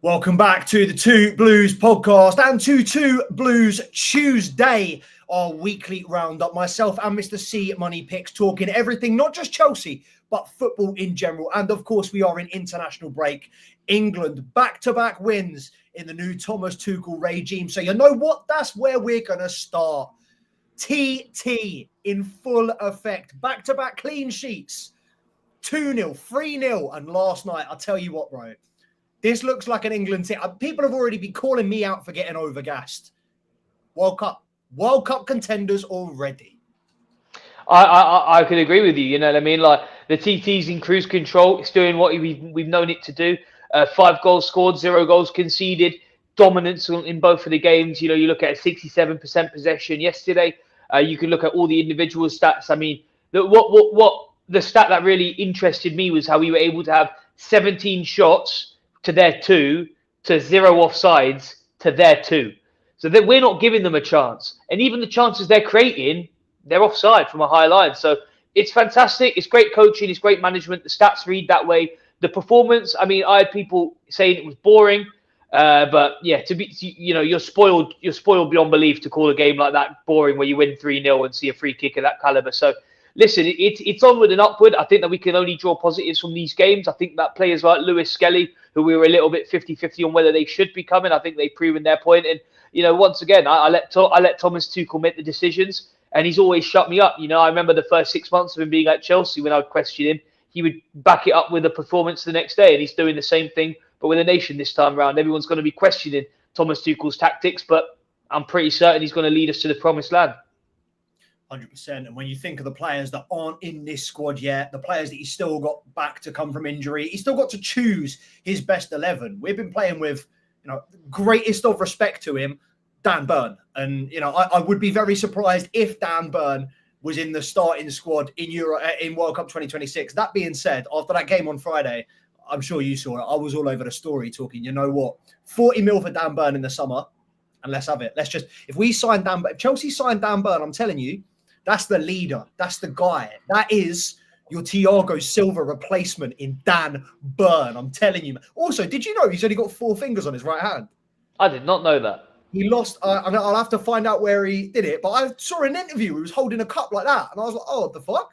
Welcome back to the Two Blues podcast and to Two Blues Tuesday, our weekly roundup. Myself and Mr. C Money Picks talking everything, not just Chelsea, but football in general. And of course, we are in international break. England back-to-back wins in the new Thomas Tuchel regime. So you know what? That's where we're going to start. TT in full effect. Back-to-back clean sheets. 2-0, 3-0. And last night, I'll tell you what, bro. This looks like an England team. People have already been calling me out for getting overgassed. World Cup contenders already. I could agree with you. You know what I mean? Like the TT's in cruise control. It's doing what we've known it to do. 5 goals scored, 0 goals conceded. Dominance in both of the games. You know, you look at a 67% possession yesterday. You can look at all the individual stats. I mean, what the stat that really interested me was how we were able to have 17 shots to their 2, to 0 offsides to their 2. So that we're not giving them a chance. And even the chances they're creating, they're offside from a high line. So it's fantastic. It's great coaching. It's great management. The stats read that way. The performance, I mean, I had people saying it was boring. But yeah, you're spoiled beyond belief to call a game like that boring where you win 3-0 and see a free kick of that caliber. So listen, it's onward and upward. I think that we can only draw positives from these games. I think that players like Lewis Skelly, who we were a little bit 50-50 on whether they should be coming, I think they've proven their point. And, you know, once again, I let Thomas Tuchel make the decisions, and he's always shut me up. You know, I remember the first 6 months of him being at Chelsea when I would question him, he would back it up with a performance the next day, and he's doing the same thing, but with a nation this time around. Everyone's going to be questioning Thomas Tuchel's tactics, but I'm pretty certain he's going to lead us to the promised land. 100%. And when you think of the players that aren't in this squad yet, the players that he's still got back to come from injury, he's still got to choose his best 11. We've been playing with, you know, greatest of respect to him, Dan Burn. And, you know, I would be very surprised if Dan Burn was in the starting squad in World Cup 2026. That being said, after that game on Friday, I'm sure you saw it. I was all over the story talking, you know what, 40 mil for Dan Burn in the summer, and let's have it. If we sign Dan Burn, if Chelsea sign Dan Burn, I'm telling you, that's the leader. That's the guy. That is your Thiago Silva replacement in Dan Burn. I'm telling you. Also, did you know he's only got 4 fingers on his right hand? I did not know that. He lost. I'll have to find out where he did it. But I saw an interview. He was holding a cup like that. And I was like, oh, what the fuck?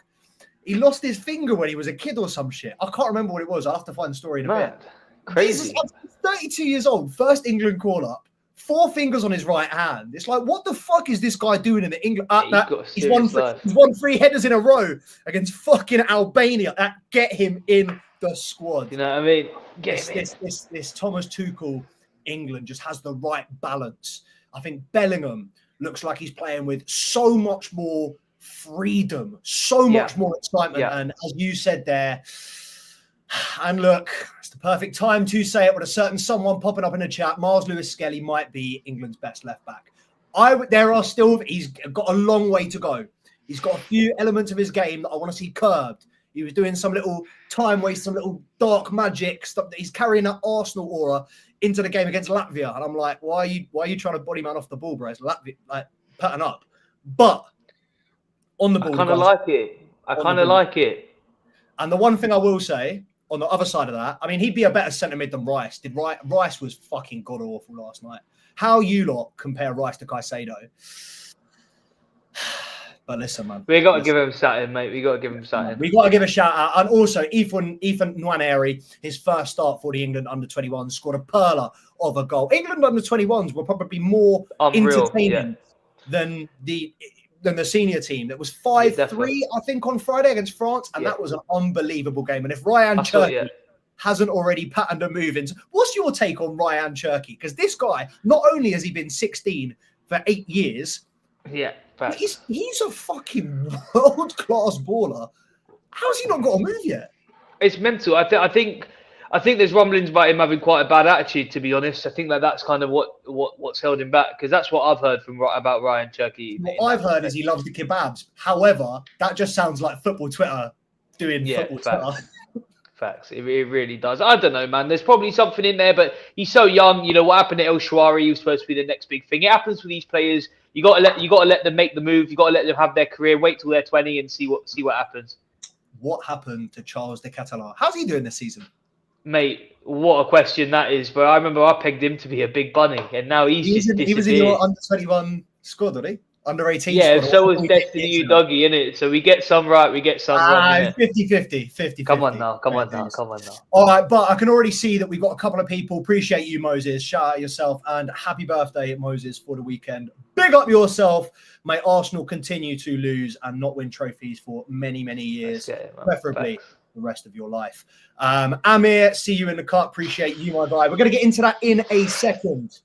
He lost his finger when he was a kid or some shit. I can't remember what it was. I'll have to find the story in a bit. Crazy. He's 32 years old. First England call-up. 4 fingers on his right hand. It's like, what the fuck is this guy doing in the England? He's won 3 headers in a row against fucking Albania. That get him in the squad. You know what I mean? This Thomas Tuchel England just has the right balance. I think Bellingham looks like he's playing with so much more freedom, so much more excitement. Yeah. And as you said there, and look, it's the perfect time to say it with a certain someone popping up in the chat. Miles Lewis Skelly might be England's best left back. He's got a long way to go. He's got a few elements of his game that I want to see curbed. He was doing some little time waste, some little dark magic stuff. He's carrying that Arsenal aura into the game against Latvia. And I'm like, why are you trying to body man off the ball, bro? It's Latvia, like, pattern up. But on the ball, I kind of like it. And the one thing I will say, on the other side of that, I mean, he'd be a better centre mid than Rice. Rice was fucking god awful last night. How you lot compare Rice to Caicedo? But listen, man. We got to give him something, mate. We got to give him something. We got to give a shout out. And also, Ethan Nwaneri, his first start for the England under-21s, scored a perler of a goal. England under-21s were probably more entertaining than the senior team. That was 5-3, I think, on Friday against France, and that was an unbelievable game. And if Ryan Cherki hasn't already patterned a move into... What's your take on Ryan Cherki? Because this guy, not only has he been 16 for 8 years... Yeah, he's a fucking world-class baller. How's he not got a move yet? It's mental. I think there's rumblings about him having quite a bad attitude, to be honest. I think that's kind of what's held him back, because that's what I've heard about Ryan Cherki. What I've heard is he loves the kebabs. However, that just sounds like football Twitter doing football Twitter. Facts. It really does. I don't know, man. There's probably something in there, but he's so young. You know what happened to El Shawari? He was supposed to be the next big thing. It happens with these players. You got to let them make the move. You got to let them have their career. Wait till they're 20 and see what happens. What happened to Charles de Catalan? How's he doing this season? Mate, what a question that is, bro. I remember I pegged him to be a big bunny, and now he's just He was in your disappeared. under-21 squad, wasn't he? Under-18 Yeah, squad. so I was know he did Destiny this U year. Doggy, innit? So we get some right, we get some wrong, innit? 50-50, 50-50. Come on now, come Fair on now, dues. come on now. All right, but I can already see that we've got a couple of people. Appreciate you, Moses. Shout out yourself and happy birthday, Moses, for the weekend. Big up yourself. May Arsenal continue to lose and not win trophies for many, many years, preferably the rest of your life. Amir, see you in the cut. Appreciate you, my guy. We're going to get into that in a second.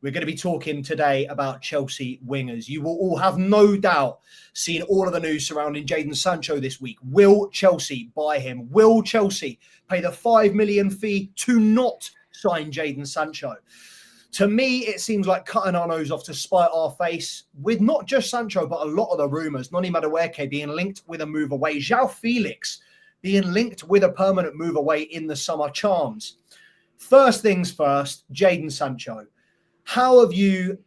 We're going to be talking today about Chelsea wingers. You will all have no doubt seen all of the news surrounding Jadon Sancho this week. Will Chelsea buy him? Will Chelsea pay the $5 million fee to not sign Jadon Sancho? To me, it seems like cutting our nose off to spite our face with not just Sancho, but a lot of the rumours. Noni Madueke being linked with a move away. João Felix being linked with a permanent move away in the summer charms. First things first, Jadon Sancho. How have you,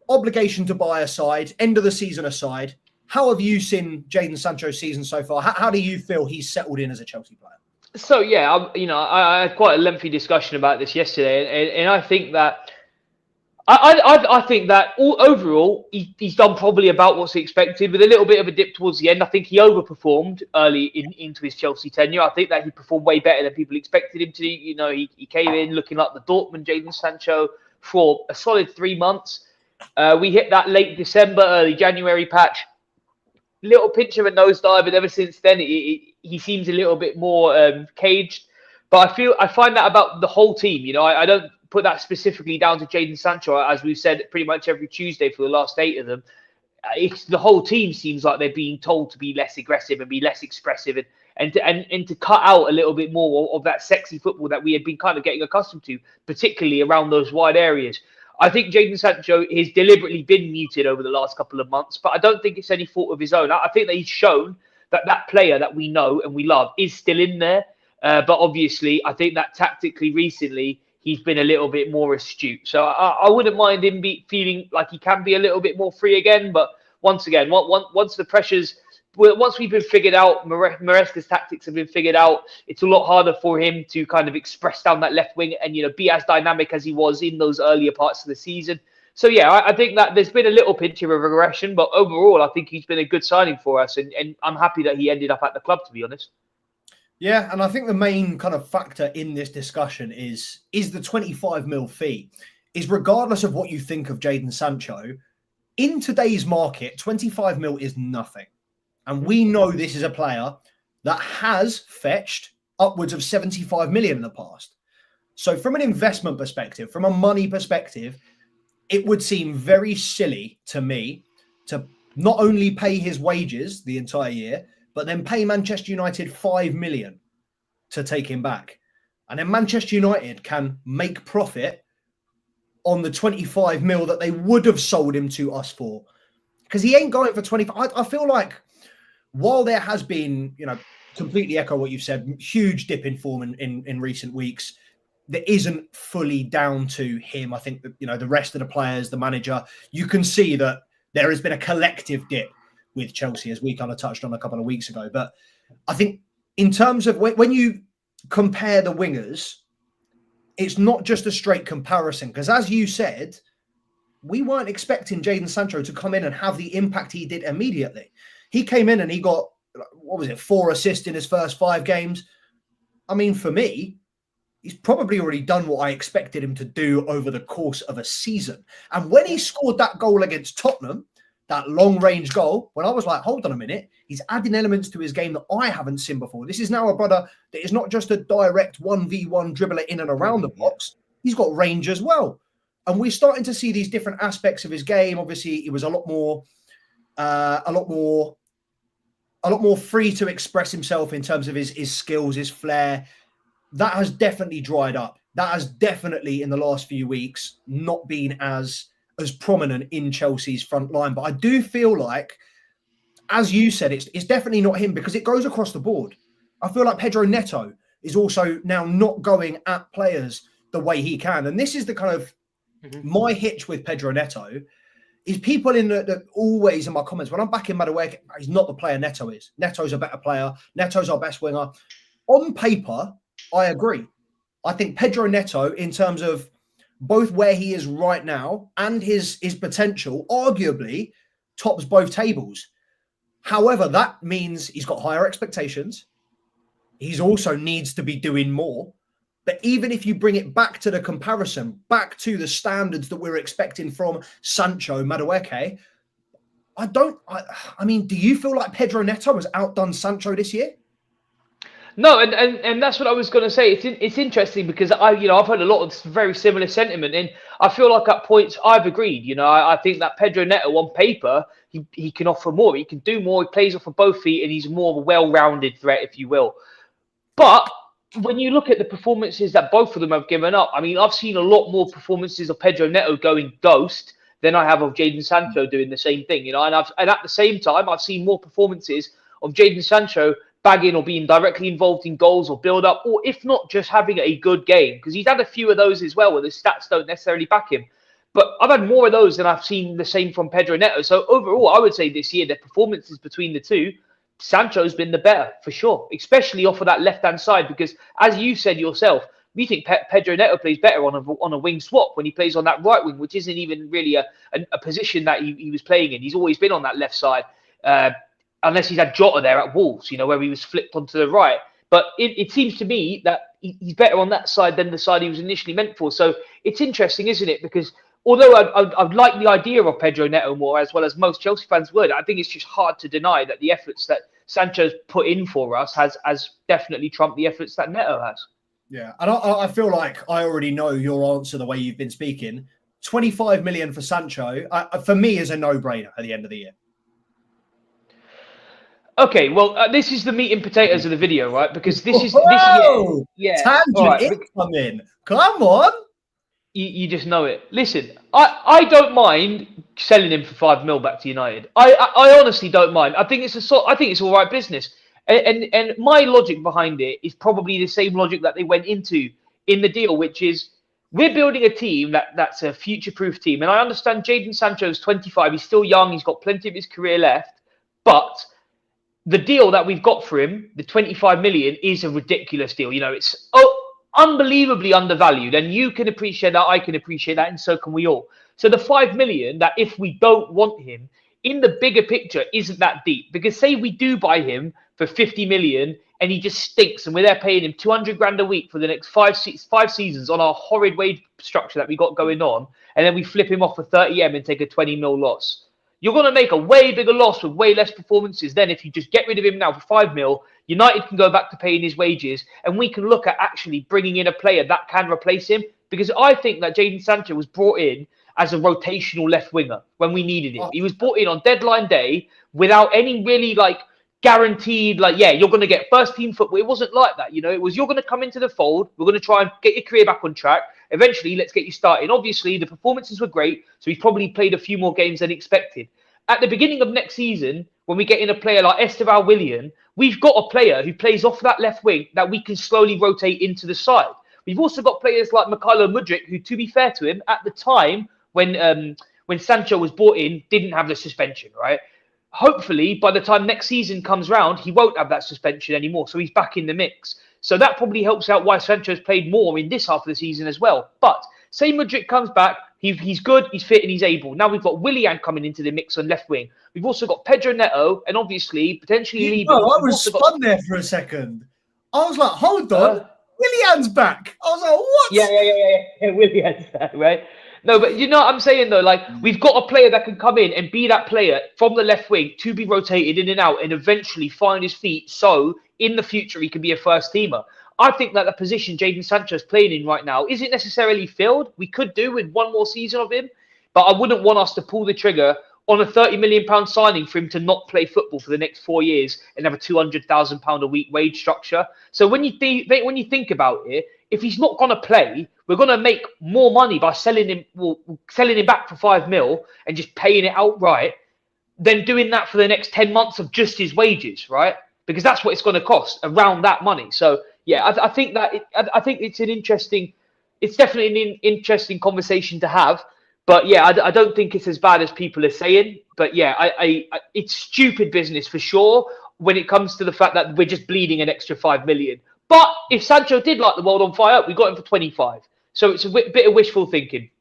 obligation to buy aside, end of the season aside, how have you seen Jadon Sancho's season so far? How do you feel he's settled in as a Chelsea player? So, yeah, I had quite a lengthy discussion about this yesterday, and I think that I think that overall he's done probably about what's expected, with a little bit of a dip towards the end. I think he overperformed early into his Chelsea tenure. I think that he performed way better than people expected him to. He came in looking like the Dortmund Jadon Sancho for a solid 3 months. We hit that late December, early January patch. Little pinch of a nosedive, but ever since then, he seems a little bit more caged. But I find that about the whole team. I don't put that specifically down to Jadon Sancho, as we've said pretty much every Tuesday for the last 8 of them. It's the whole team seems like they're being told to be less aggressive and be less expressive and to cut out a little bit more of that sexy football that we had been kind of getting accustomed to, particularly around those wide areas. I think Jadon Sancho has deliberately been muted over the last couple of months, but I don't think it's any fault of his own. I think that he's shown that player that we know and we love is still in there. But obviously, I think that tactically recently, he's been a little bit more astute. So I wouldn't mind him feeling like he can be a little bit more free again. But once again, once the pressures... Once we've been figured out, Maresca's tactics have been figured out, it's a lot harder for him to kind of express down that left wing and, be as dynamic as he was in those earlier parts of the season. So, yeah, I think that there's been a little pinch of a regression, but overall, I think he's been a good signing for us. And I'm happy that he ended up at the club, to be honest. Yeah, and I think the main kind of factor in this discussion is the 25 mil fee. Is regardless of what you think of Jadon Sancho, in today's market, 25 mil is nothing. And we know this is a player that has fetched upwards of 75 million in the past. So from an investment perspective, from a money perspective, it would seem very silly to me to not only pay his wages the entire year, but then pay Manchester United 5 million to take him back. And then Manchester United can make profit on the 25 mil that they would have sold him to us for. Because he ain't going for 25. I feel like while there has been, completely echo what you've said, huge dip in form in recent weeks, that isn't fully down to him. I think that, the rest of the players, the manager, you can see that there has been a collective dip with Chelsea, as we kind of touched on a couple of weeks ago. But I think in terms of when you compare the wingers, it's not just a straight comparison. Because as you said, we weren't expecting Jadon Sancho to come in and have the impact he did immediately. He came in and he got, 4 assists in his first 5 games. I mean, for me, he's probably already done what I expected him to do over the course of a season. And when he scored that goal against Tottenham, that long-range goal, when I was like, hold on a minute, he's adding elements to his game that I haven't seen before. This is now a brother that is not just a direct 1v1 dribbler in and around the box. He's got range as well. And we're starting to see these different aspects of his game. Obviously, he was a lot more free to express himself in terms of his skills, his flair. That has definitely dried up. That has definitely, in the last few weeks, not been as prominent in Chelsea's front line. But I do feel like, as you said, it's definitely not him, because it goes across the board. I feel like Pedro Neto is also now not going at players the way he can. And this is the kind of my hitch with Pedro Neto. Is people in the always in my comments, when I'm back in Madueke, he's not the player Neto is. Neto's a better player. Neto's our best winger. On paper, I agree. I think Pedro Neto, in terms of both where he is right now and his potential, arguably tops both tables. However, that means he's got higher expectations. He's also needs to be doing more. But even if you bring it back to the comparison, back to the standards that we're expecting from Sancho, Madueke, I mean, do you feel like Pedro Neto has outdone Sancho this year? No, and that's what I was going to say. It's interesting because I've heard a lot of very similar sentiment, and I feel like at points I've agreed. I think that Pedro Neto on paper he can offer more. He can do more. He plays off of both feet, and he's more of a well-rounded threat, if you will. But when you look at the performances that both of them have given up, I mean, I've seen a lot more performances of Pedro Neto going ghost than I have of Jadon Sancho doing the same thing. And at the same time, I've seen more performances of Jadon Sancho bagging or being directly involved in goals or build up, or if not, just having a good game, because he's had a few of those as well where the stats don't necessarily back him. But I've had more of those than I've seen the same from Pedro Neto. So overall, I would say this year, the performances between the two, Sancho's been the better for sure, especially off of that left-hand side, because as you said yourself, we think Pedro Neto plays better on a wing swap when he plays on that right wing, which isn't even really a position that he was playing in. He's always been on that left side. Unless he's had Jota there at Wolves, where he was flipped onto the right. But it seems to me that he's better on that side than the side he was initially meant for. So it's interesting, isn't it? Because although I'd like the idea of Pedro Neto more, as well as most Chelsea fans would, I think it's just hard to deny that the efforts that Sancho's put in for us has definitely trumped the efforts that Neto has. Yeah, and I feel like I already know your answer the way you've been speaking. 25 million for Sancho, for me, is a no-brainer at the end of the year. Okay, well, this is the meat and potatoes of the video, right? Because this year, tangent incoming. Come on. You just know it. Listen, I don't mind selling him for 5 mil back to United. I honestly don't mind. I think it's all right business. And my logic behind it is probably the same logic that they went into in the deal, which is we're building a team that's a future-proof team. And I understand Jadon Sancho's 25. He's still young. He's got plenty of his career left. But the deal that we've got for him, the 25 million, is a ridiculous deal. It's unbelievably undervalued, and you can appreciate that, I can appreciate that, and so can we all. So the 5 million, that if we don't want him, in the bigger picture, isn't that deep. Because say we do buy him for 50 million and he just stinks, and we're there paying him 200 grand a week for the next five seasons on our horrid wage structure that we got going on, and then we flip him off for 30M and take a 20 mil loss. You're going to make a way bigger loss with way less performances than if you just get rid of him now for 5 mil. United can go back to paying his wages, and we can look at actually bringing in a player that can replace him. Because I think that Jadon Sancho was brought in as a rotational left winger when we needed him. He was brought in on deadline day without any really guaranteed, you're going to get first team football. It wasn't like that. It was, you're going to come into the fold. We're going to try and get your career back on track. Eventually, let's get you started. Obviously, the performances were great, so he's probably played a few more games than expected. At the beginning of next season, when we get in a player like Esteban Willian, we've got a player who plays off that left wing that we can slowly rotate into the side. We've also got players like Noni Madueke, who, to be fair to him, at the time when Sancho was brought in, didn't have the suspension, right? Hopefully, by the time next season comes round, he won't have that suspension anymore, so he's back in the mix. So that probably helps out why Sancho's played more in this half of the season as well. But say Madueke comes back, he's good, he's fit, and he's able. Now we've got Willian coming into the mix on left wing. We've also got Pedro Neto, and obviously potentially Liebe. I was spun there for a second. I was like, hold on, Willian's back. I was like, what? Yeah, Willian's back, right? No, but you know what I'm saying, though? We've got a player that can come in and be that player from the left wing to be rotated in and out and eventually find his feet, so in the future he can be a first teamer. I think that the position Jadon Sancho's playing in right now isn't necessarily filled. We could do with one more season of him, but I wouldn't want us to pull the trigger on a £30 million signing for him to not play football for the next 4 years and have a £200,000 a week wage structure. So when you think about it, if he's not going to play, we're going to make more money by selling him back for 5 mil and just paying it outright than doing that for the next 10 months of just his wages, right? Because that's what it's going to cost, around that money. So yeah, I think it's definitely an interesting conversation to have. But yeah, I don't think it's as bad as people are saying. But yeah, it's stupid business for sure when it comes to the fact that we're just bleeding an extra 5 million. But if Sancho did light the world on fire, we got him for 25. So it's a bit of wishful thinking.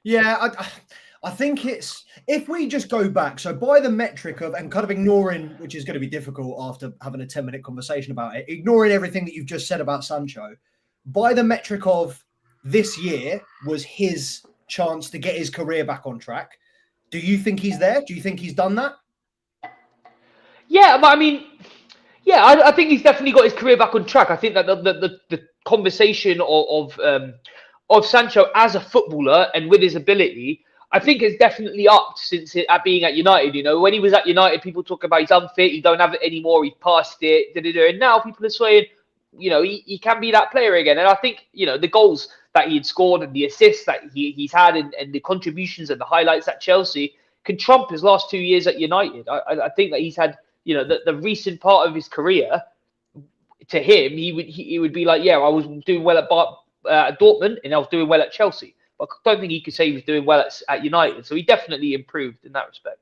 Yeah, I think it's, if we just go back, so by the metric of, and kind of ignoring, which is going to be difficult after having a 10-minute conversation about it, ignoring everything that you've just said about Sancho, by the metric of this year was his chance to get his career back on track. Do you think he's there? Do you think he's done that? Yeah, I mean, yeah, I think he's definitely got his career back on track. I think that the conversation of Sancho as a footballer and with his ability, I think has definitely upped since being at United. You know, when he was at United, people talk about he's unfit, he don't have it anymore, he's past it, and now people are saying, you know, he can be that player again. And I think, you know, the goals that he had scored and the assists that he's had and the contributions and the highlights at Chelsea can trump his last 2 years at United. I think that he's had, you know, the recent part of his career, to him, he would be like, yeah, I was doing well at Dortmund and I was doing well at Chelsea. But I don't think he could say he was doing well at United. So he definitely improved in that respect.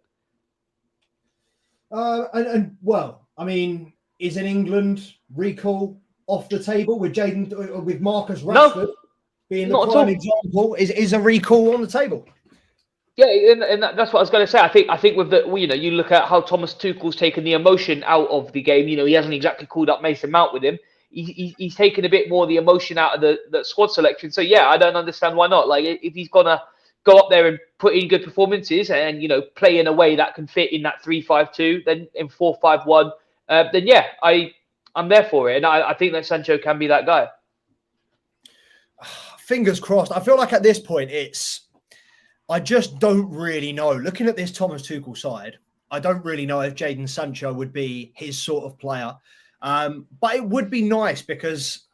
Well, I mean, is an England recall off the table with Marcus Rashford being the prime example? Is a recall on the table? Yeah, and that's what I was going to say. I think with the, you know, you look at how Thomas Tuchel's taken the emotion out of the game. You know, he hasn't exactly called up Mason Mount with him. He's taken a bit more of the emotion out of the squad selection. So yeah, I don't understand why not. Like, if he's gonna go up there and put in good performances and, you know, play in a way that can fit in that 3-5-2, then in 4-5-1, then yeah, I'm there for it, and I think that Sancho can be that guy. Fingers crossed. I feel like at this point I just don't really know. Looking at this Thomas Tuchel side, I don't really know if Jadon Sancho would be his sort of player. But it would be nice because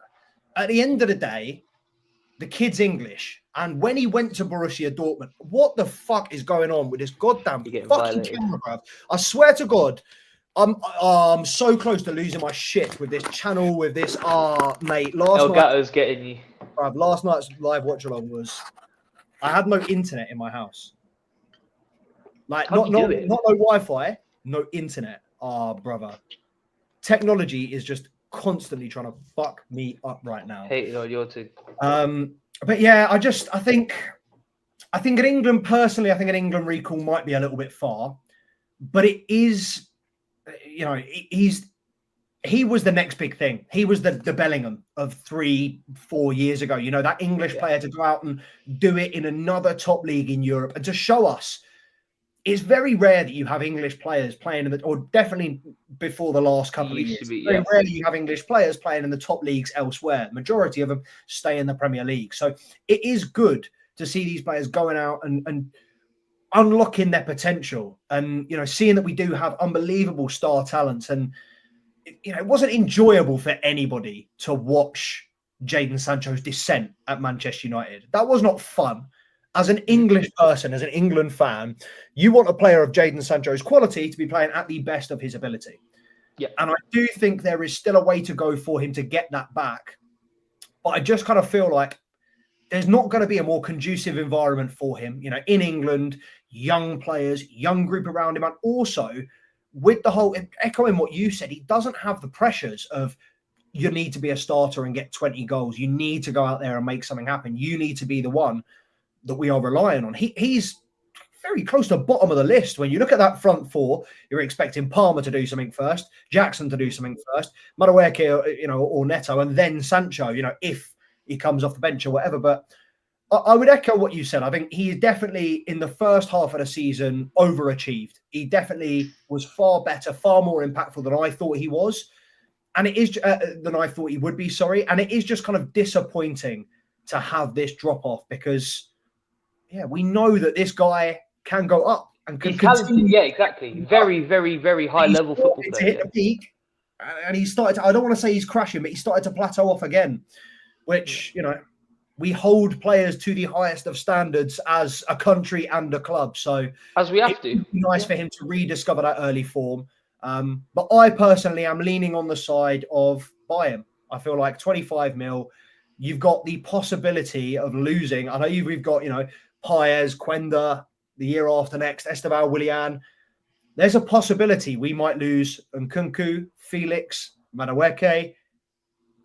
at the end of the day, the kid's English. And when he went to Borussia Dortmund, what the fuck is going on with this goddamn fucking camera, bruv? I swear to God, I'm so close to losing my shit with this channel, with this. Mate, Elgato's getting you. Bruv, last night's live watch-along was, I had no internet in my house. Like, not no Wi-Fi, no internet. Brother. Technology is just constantly trying to fuck me up right now. Hating on your team. But yeah, I think in England, personally, I think an England recall might be a little bit far. But it is, you know, he was the next big thing. He was the Bellingham of 3-4 years ago. You know, that English player to go out and do it in another top league in Europe and to show us. It's very rare that you have English players playing or definitely before the last couple of years. Very rarely you have English players playing in the top leagues elsewhere. Majority of them stay in the Premier League. So it is good to see these players going out and unlocking their potential, and, you know, seeing that we do have unbelievable star talents. And, you know, it wasn't enjoyable for anybody to watch Jadon Sancho's descent at Manchester United. That was not fun. As an English person, as an England fan, you want a player of Jadon Sancho's quality to be playing at the best of his ability. Yeah. And I do think there is still a way to go for him to get that back. But I just kind of feel like there's not going to be a more conducive environment for him, you know, in England, young players, young group around him. And also with the whole, echoing what you said, he doesn't have the pressures of, you need to be a starter and get 20 goals. You need to go out there and make something happen. You need to be the one that we are relying on. He's very close to the bottom of the list. When you look at that front four, you're expecting Palmer to do something first, Jackson to do something first, Madueke, you know, or Neto, and then Sancho, you know, if he comes off the bench or whatever. But I would echo what you said. I think he definitely, in the first half of the season, overachieved. He definitely was far better, far more impactful than I thought he was. And it is than I thought he would be, sorry. And it is just kind of disappointing to have this drop off because, yeah, we know that this guy can go up and can continue. Yeah, exactly. Very, very, very high level football player. To hit the peak, and he started to, I don't want to say he's crashing, but he started to plateau off again, which, you know, we hold players to the highest of standards as a country and a club. So as we have to. It'd be nice for him to rediscover that early form. But I personally am leaning on the side of buy him. I feel like 25 mil, you've got the possibility of losing. I know we've got, you know, Paez, Quenda, the year after next, Esteban Willian. There's a possibility we might lose Nkunku, Felix, Madueke.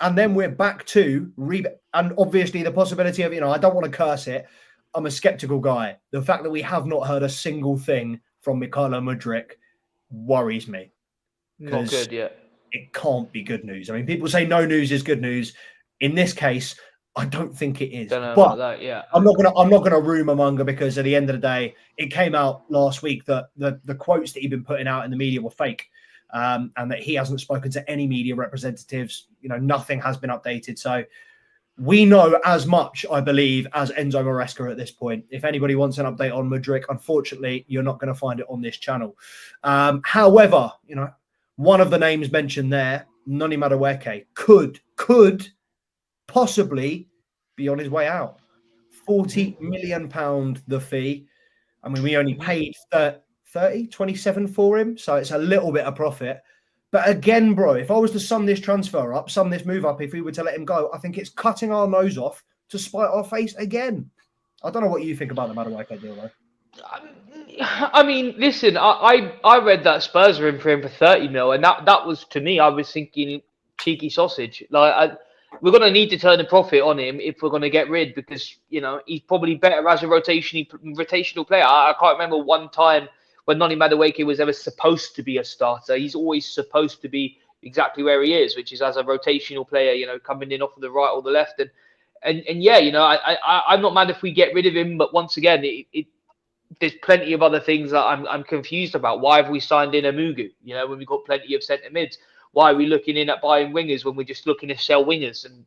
And then we're back to and obviously the possibility of, I don't want to curse it. I'm a skeptical guy. The fact that we have not heard a single thing from Mykhailo Mudryk worries me. Not good yet. It can't be good news. I mean, people say no news is good news. In this case, I don't think it is. Don't know but about that. Yeah, I'm not gonna rumor monger, because at the end of the day, it came out last week that the quotes that he'd been putting out in the media were fake, and that he hasn't spoken to any media representatives. Nothing has been updated. So we know as much, I believe, as Enzo Maresca at this point. If anybody wants an update on Mudryk, unfortunately, you're not going to find it on this channel. However, one of the names mentioned there, Noni Madueke, could possibly be on his way out. £40 million the fee. I mean, we only paid 27 for him, so it's a little bit of profit. But again, bro, if I was to sum this move up, if we were to let him go, I think it's cutting our nose off to spite our face again. I don't know what you think about the Madueke deal, though. I mean, listen, I read that Spurs were in for him for 30 mil, and that was, to me, I was thinking cheeky sausage. We're going to need to turn a profit on him if we're going to get rid, because he's probably better as a rotational player. I can't remember one time when Noni Madueke was ever supposed to be a starter. He's always supposed to be exactly where he is, which is as a rotational player, coming in off of the right or the left. And yeah, I'm not mad if we get rid of him, but once again, there's plenty of other things that I'm confused about. Why have we signed in a Mugu? When we've got plenty of centre mids. Why are we looking in at buying wingers when we're just looking to sell wingers? And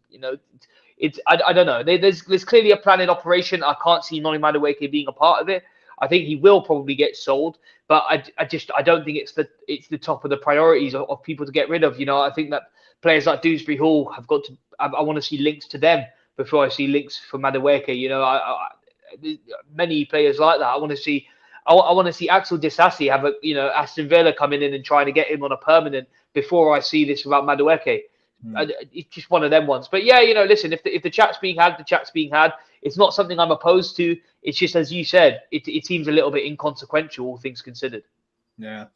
I don't know. There's clearly a plan in operation. I can't see Noni Madueke being a part of it. I think he will probably get sold, but I don't think it's the top of the priorities of people to get rid of. I think that players like Dewsbury Hall have got to. I want to see links to them before I see links for Madueke. Many players like that. I want to see Axel Disasi have Aston Villa coming in and trying to get him on a permanent before I see this about Madueke. It's just one of them ones. But yeah, listen, if the chat's being had, the chat's being had. It's not something I'm opposed to. It's just, as you said, it seems a little bit inconsequential, all things considered. Yeah.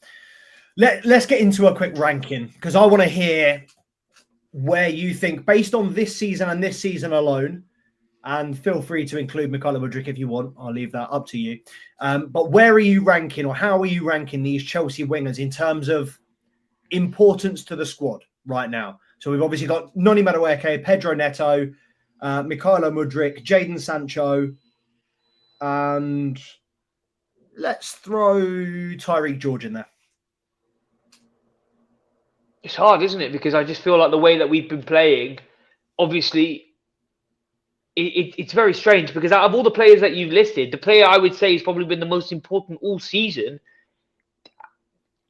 Let's get into a quick ranking, because I want to hear where you think, based on this season and this season alone, and feel free to include Mykhailo Mudryk if you want. I'll leave that up to you. But where are you ranking, or how are you ranking these Chelsea wingers in terms of importance to the squad right now? So we've obviously got Noni Madueke, Pedro Neto, Mykhailo Mudryk, Jadon Sancho, and let's throw Tyreek George in there. It's hard, isn't it? Because I just feel like the way that we've been playing, obviously, it's very strange, because out of all the players that you've listed, the player I would say has probably been the most important all season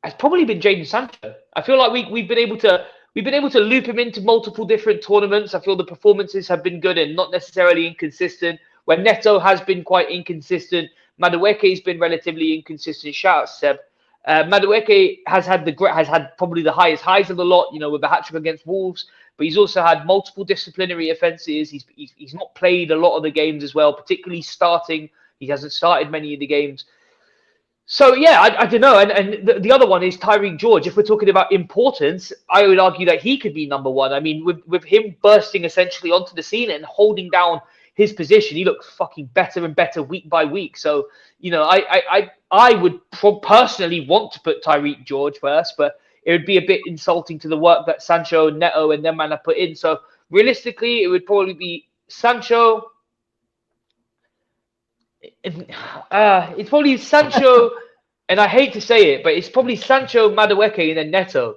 has probably been Jadon Sancho. I feel like we've been able to loop him into multiple different tournaments. I feel the performances have been good and not necessarily inconsistent. Where Neto has been quite inconsistent, Madueke has been relatively inconsistent. Shout out Seb. Madueke has had probably the highest highs of the lot, with the hat-trick against Wolves. But he's also had multiple disciplinary offences. He's not played a lot of the games as well, particularly starting. He hasn't started many of the games. So, yeah, I don't know. And the other one is Tyreek George. If we're talking about importance, I would argue that he could be number one. I mean, with him bursting essentially onto the scene and holding down his position, he looks fucking better and better week by week. So, I would personally want to put Tyreek George first, but it would be a bit insulting to the work that Sancho, Neto, and them man have put in. So realistically, it would probably be Sancho. It's probably Sancho, and I hate to say it, but it's probably Sancho, Madueke, and then Neto,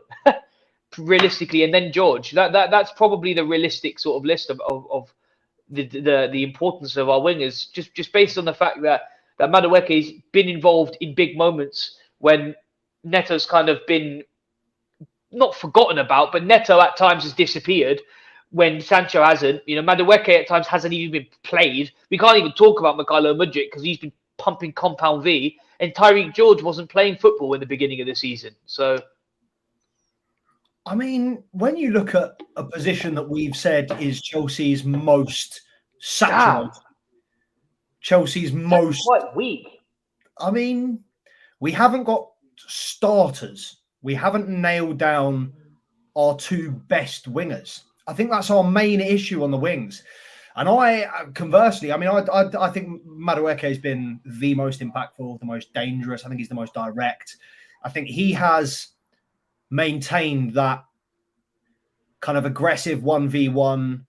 realistically, and then George. That's probably the realistic sort of list of the importance of our wingers, just based on the fact that Madueke's been involved in big moments when Neto's kind of been not forgotten about, but Neto at times has disappeared when Sancho hasn't. Madueke at times hasn't even been played. We can't even talk about Mykhailo Mudryk because he's been pumping Compound V, and Tyreek George wasn't playing football in the beginning of the season. So, I mean, when you look at a position that we've said is Chelsea's most saturated, Chelsea's most quite weak. I mean, we haven't got starters. We haven't nailed down our two best wingers. I think that's our main issue on the wings. And conversely, I mean, I think Madueke has been the most impactful, the most dangerous. I think he's the most direct. I think he has maintained that kind of aggressive 1v1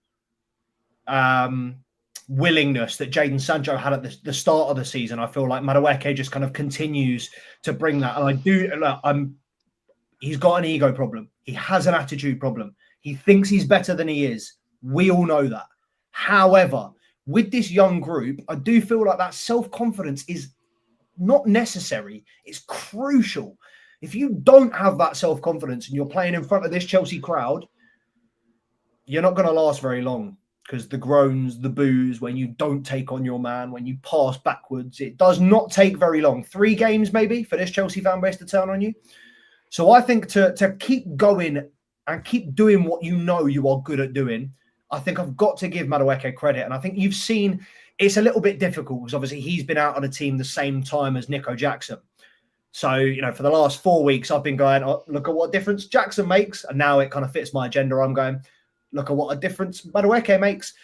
willingness that Jadon Sancho had at the start of the season. I feel like Madueke just kind of continues to bring that. And he's got an ego problem. He has an attitude problem. He thinks he's better than he is. We all know that. However, with this young group, I do feel like that self-confidence is not necessary. It's crucial. If you don't have that self-confidence and you're playing in front of this Chelsea crowd, you're not going to last very long, because the groans, the boos, when you don't take on your man, when you pass backwards, it does not take very long. 3 games maybe for this Chelsea fan base to turn on you. So I think to keep going and keep doing what you know you are good at doing, I think I've got to give Madueke credit. And I think you've seen it's a little bit difficult because obviously he's been out on the team the same time as Nico Jackson. So, for the last 4 weeks, I've been going, oh, look at what difference Jackson makes. And now it kind of fits my agenda. I'm going, look at what a difference Madueke makes.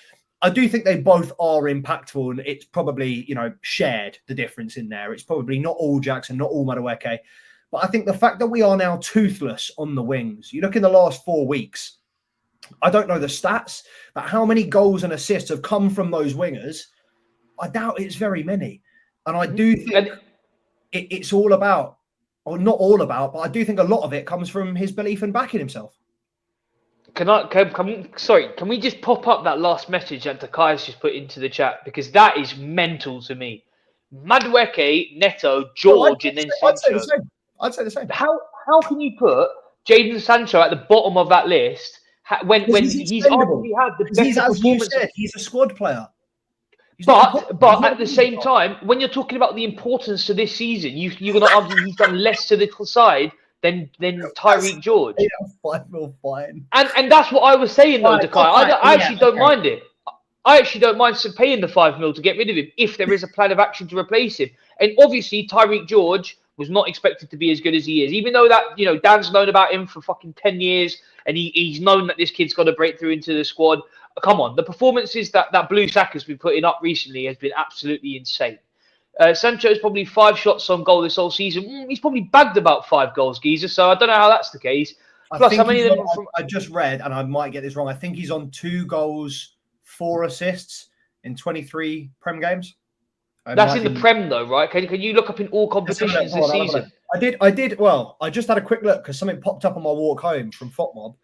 I do think they both are impactful, and it's probably, shared the difference in there. It's probably not all Jackson, not all Madueke. But I think the fact that we are now toothless on the wings, you look in the last 4 weeks, I don't know the stats, but how many goals and assists have come from those wingers? I doubt it's very many. And I do think it's all about, or not all about, but I do think a lot of it comes from his belief in backing himself. Can we just pop up that last message that Takai's just put into the chat, because that is mental to me. Madueke, Neto, George, and then Sancho. I'd say the same. How can you put Jadon Sancho at the bottom of that list when he's arguably had the best performance? As you said, he's a squad player. But at the same time, when you're talking about the importance to this season, you're going to argue he's done less to the side than Tyreek George. Yeah, fine. And that's what I was saying though, Takai. I actually don't mind it. I actually don't mind paying the $5 million to get rid of him if there is a plan of action to replace him. And obviously, Tyreek George was not expected to be as good as he is, even though that Dan's known about him for fucking 10 years, and he's known that this kid's got to break through into the squad. Come on, the performances that Blue Sacker's been putting up recently has been absolutely insane. Sancho's probably 5 shots on goal this whole season. He's probably bagged about 5 goals, geezer. So I don't know how that's the case. Plus, how many of them? I just read, and I might get this wrong. I think he's on 2 goals, 4 assists in 23 Prem games. That's in the Prem, though, right? Can you look up in all competitions this season? I did. Well, I just had a quick look because something popped up on my walk home from FOTMob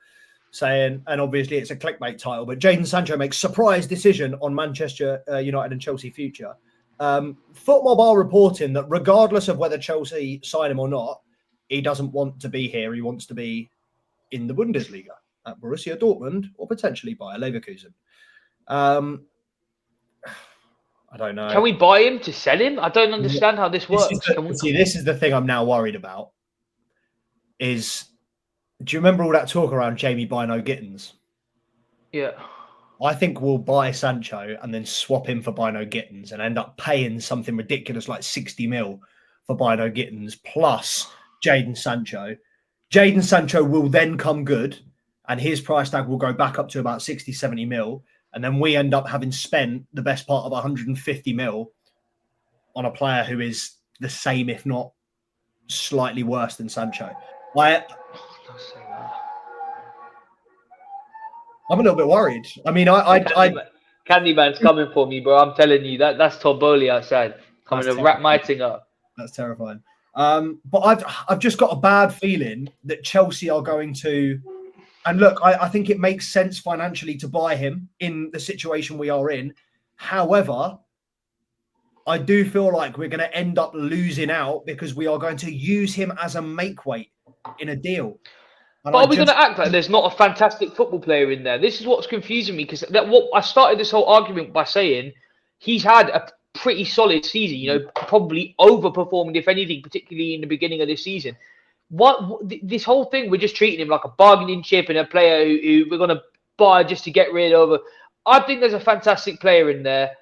saying, and obviously it's a clickbait title, but Jadon Sancho makes surprise decision on Manchester United and Chelsea future. FOTMob are reporting that regardless of whether Chelsea sign him or not, he doesn't want to be here. He wants to be in the Bundesliga at Borussia Dortmund or potentially Bayer Leverkusen. I don't know. Can we buy him to sell him? I don't understand how this works. This is the thing I'm now worried about. Do you remember all that talk around Jamie Bino Gittins? Yeah. I think we'll buy Sancho and then swap him for Bino Gittins and end up paying something ridiculous like 60 mil for Bino Gittins plus Jadon Sancho. Jadon Sancho will then come good and his price tag will go back up to about 60, 70 mil. And then we end up having spent the best part of 150 mil on a player who is the same, if not slightly worse than Sancho. I'm a little bit worried. I mean, Candyman's coming for me, bro. I'm telling you, that's Torboli outside coming to wrap my thing up. That's terrifying. But I've just got a bad feeling that Chelsea are going to. And look, I think it makes sense financially to buy him in the situation we are in. However, I do feel like we're going to end up losing out because we are going to use him as a make weight in a deal. But are we going to act like there's not a fantastic football player in there? This is what's confusing me, because what I started this whole argument by saying he's had a pretty solid season, probably overperformed, if anything, particularly in the beginning of this season. This whole thing, we're just treating him like a bargaining chip and a player who we're going to buy just to get rid of. I think there's a fantastic player in there.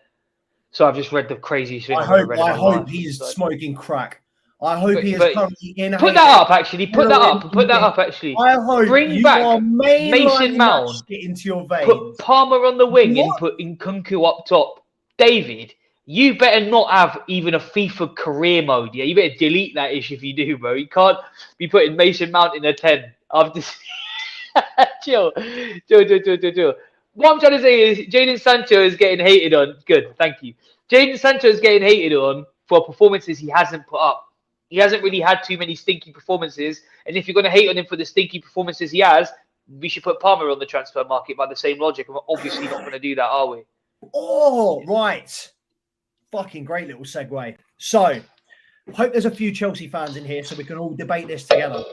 So I've just read the craziest thing. I hope he's smoking crack. I hope he is But currently in. put that up, actually. Put that up. Put that up, actually. I hope Bring you back are Mason mainlining that Mount. shit into your Put veins. Palmer on the wing and What? put Nkunku up top. David, you better not have even a FIFA career mode. Yeah, you better delete that ish if you do, bro. You can't be putting Mason Mount in a 10 after. Chill. What I'm trying to say is Jadon Sancho is getting hated on. Good, thank you. Jadon Sancho is getting hated on for performances he hasn't put up. He hasn't really had too many stinky performances. And if you're going to hate on him for the stinky performances he has, we should put Palmer on the transfer market by the same logic. And we're obviously not going to do that, are we? Oh, right. Fucking great little segue. So, I hope there's a few Chelsea fans in here so we can all debate this together.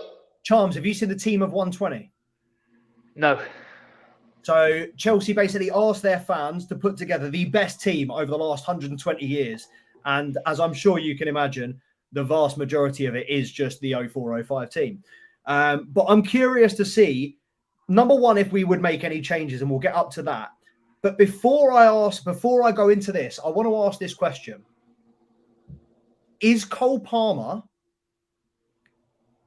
Charms, have you seen the team of 120? No. So Chelsea basically asked their fans to put together the best team over the last 120 years. And as I'm sure you can imagine, the vast majority of it is just the 04-05 team. But I'm curious to see, number one, if we would make any changes, and we'll get up to that. But before I go into this, I want to ask this question. Is Cole Palmer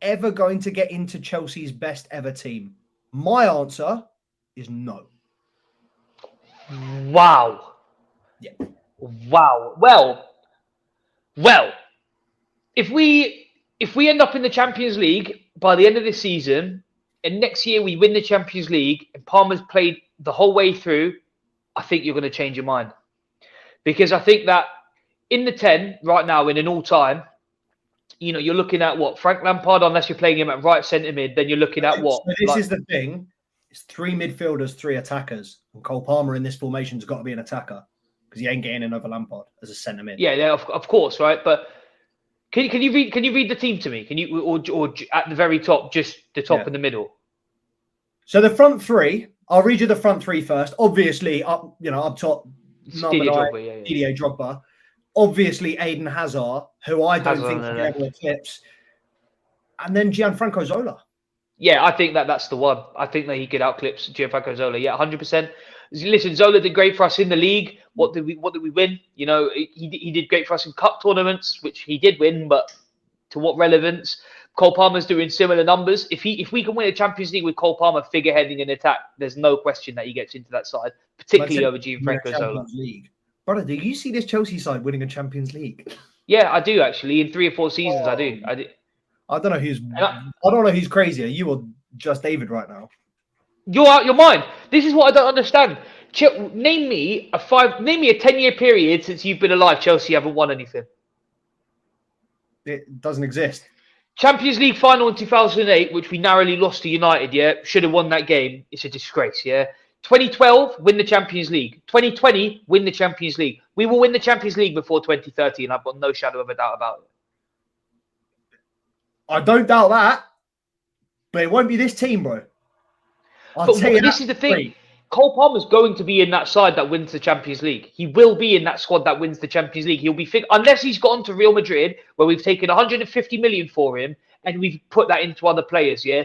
ever going to get into Chelsea's best ever team? My answer is no. Wow. Yeah. Wow. Well. If we end up in the Champions League by the end of the season, and next year we win the Champions League, and Palmer's played the whole way through, I think you're going to change your mind. Because I think that in the 10 right now, in an all-time, you're looking at what? Frank Lampard, unless you're playing him at right centre mid, then you're looking at what? So this is the thing. It's 3 midfielders, 3 attackers. And Cole Palmer in this formation has got to be an attacker because he ain't getting in over Lampard as a centre mid. Yeah, of course, right? But can you read the team to me? Can you or at the very top, just the top and the middle? So the front 3, I'll read you the front 3 first. Obviously, up top, Didier Drogba. Obviously, Aiden Hazard, who I don't think he ever eclipse. And then Gianfranco Zola. Yeah, I think that's the one. I think that he could outclips Gianfranco Zola. Yeah, 100%. Listen, Zola did great for us in the league. What did we win? He did great for us in cup tournaments, which he did win, but to what relevance? Cole Palmer's doing similar numbers. If we can win a Champions League with Cole Palmer figureheading in attack, there's no question that he gets into that side, particularly over Gianfranco Zola. Brother, do you see this Chelsea side winning a Champions League? Yeah, I do actually. In 3 or 4 seasons, I do. I don't know who's crazier, you or just David right now. You're out your mind. This is what I don't understand. Name me a 10-year period since you've been alive. Chelsea haven't won anything. It doesn't exist. Champions League final in 2008, which we narrowly lost to United. Yeah, should have won that game. It's a disgrace. Yeah. 2012, win the Champions League. 2020, win the Champions League. We will win the Champions League before 2030, and I've got no shadow of a doubt about it. I don't doubt that, but it won't be this team, bro. This is the thing. Cole Palmer's going to be in that side that wins the Champions League. He will be in that squad that wins the Champions League. He'll be unless he's gone to Real Madrid, where we've taken 150 million for him, and we've put that into other players. Yeah,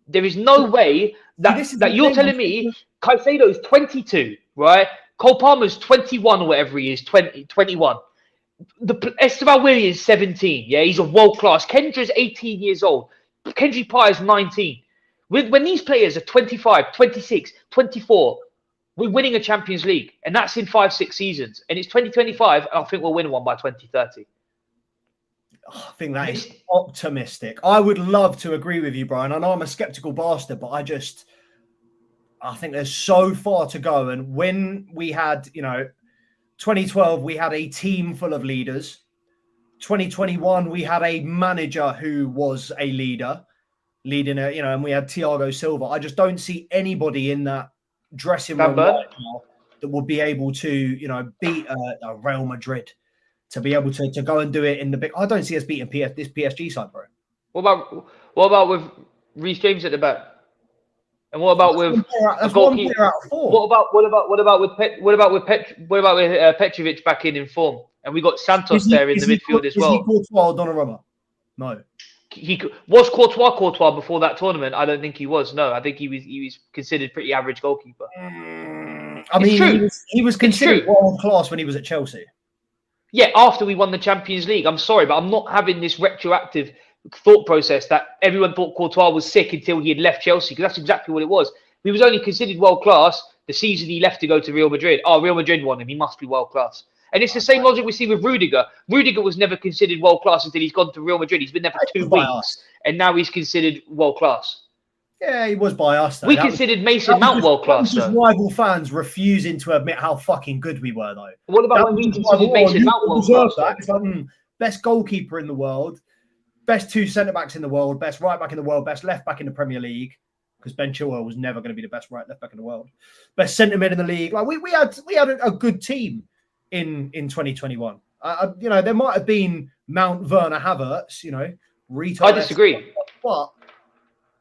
there is no way that you're telling me Caicedo is 22, right? Cole Palmer's 21 or whatever he is, 21. Esteban Williams 17. Yeah, he's a world class. Kendra's 18 years old. Kendrick Pye is 19. When these players are 25, 26, 24, we're winning a Champions League, and that's in 5-6 seasons. And it's 2025, and I think we'll win one by 2030. I think that is optimistic. I would love to agree with you, Brian. I know I'm a skeptical bastard, but I think there's so far to go. And when we had, 2012, we had a team full of leaders. 2021, we had a manager who was a leader, leading and we had Thiago Silva. I just don't see anybody in that dressing room right now that would be able to, beat a Real Madrid, to be able to go and do it in the big. I don't see us beating this PSG side, bro. What about with Reece James at the back? And what about with a goalkeeper? What about with Petrovic back in form? And we got Santos there in the midfield as well. Is he Courtois or Donnarumma? No. Was Courtois before that tournament? I don't think he was. No, I think he was considered pretty average goalkeeper. He was considered world class when he was at Chelsea. Yeah, after we won the Champions League. I'm sorry, but I'm not having this retroactive thought process that everyone thought Courtois was sick until he had left Chelsea, because that's exactly what it was. He was only considered world class the season he left to go to Real Madrid. Oh, Real Madrid won him. He must be world class. And it's the same logic we see with Rudiger. Rudiger was never considered world class until he's gone to Real Madrid. He's been there for 2 weeks, and now he's considered world class. Yeah, he was by us, though. We considered Mason Mount world class, though. Rival fans refusing to admit how fucking good we were, though. What about when we considered Mason Mount world class? It's like, best goalkeeper in the world, best 2 centre-backs in the world, best right-back in the world, best left-back in the Premier League, because Ben Chilwell was never going to be the best left-back in the world. Best centre-mid in the league. Like, we had a good team in 2021. There might have been Mount Werner Havertz, I disagree. But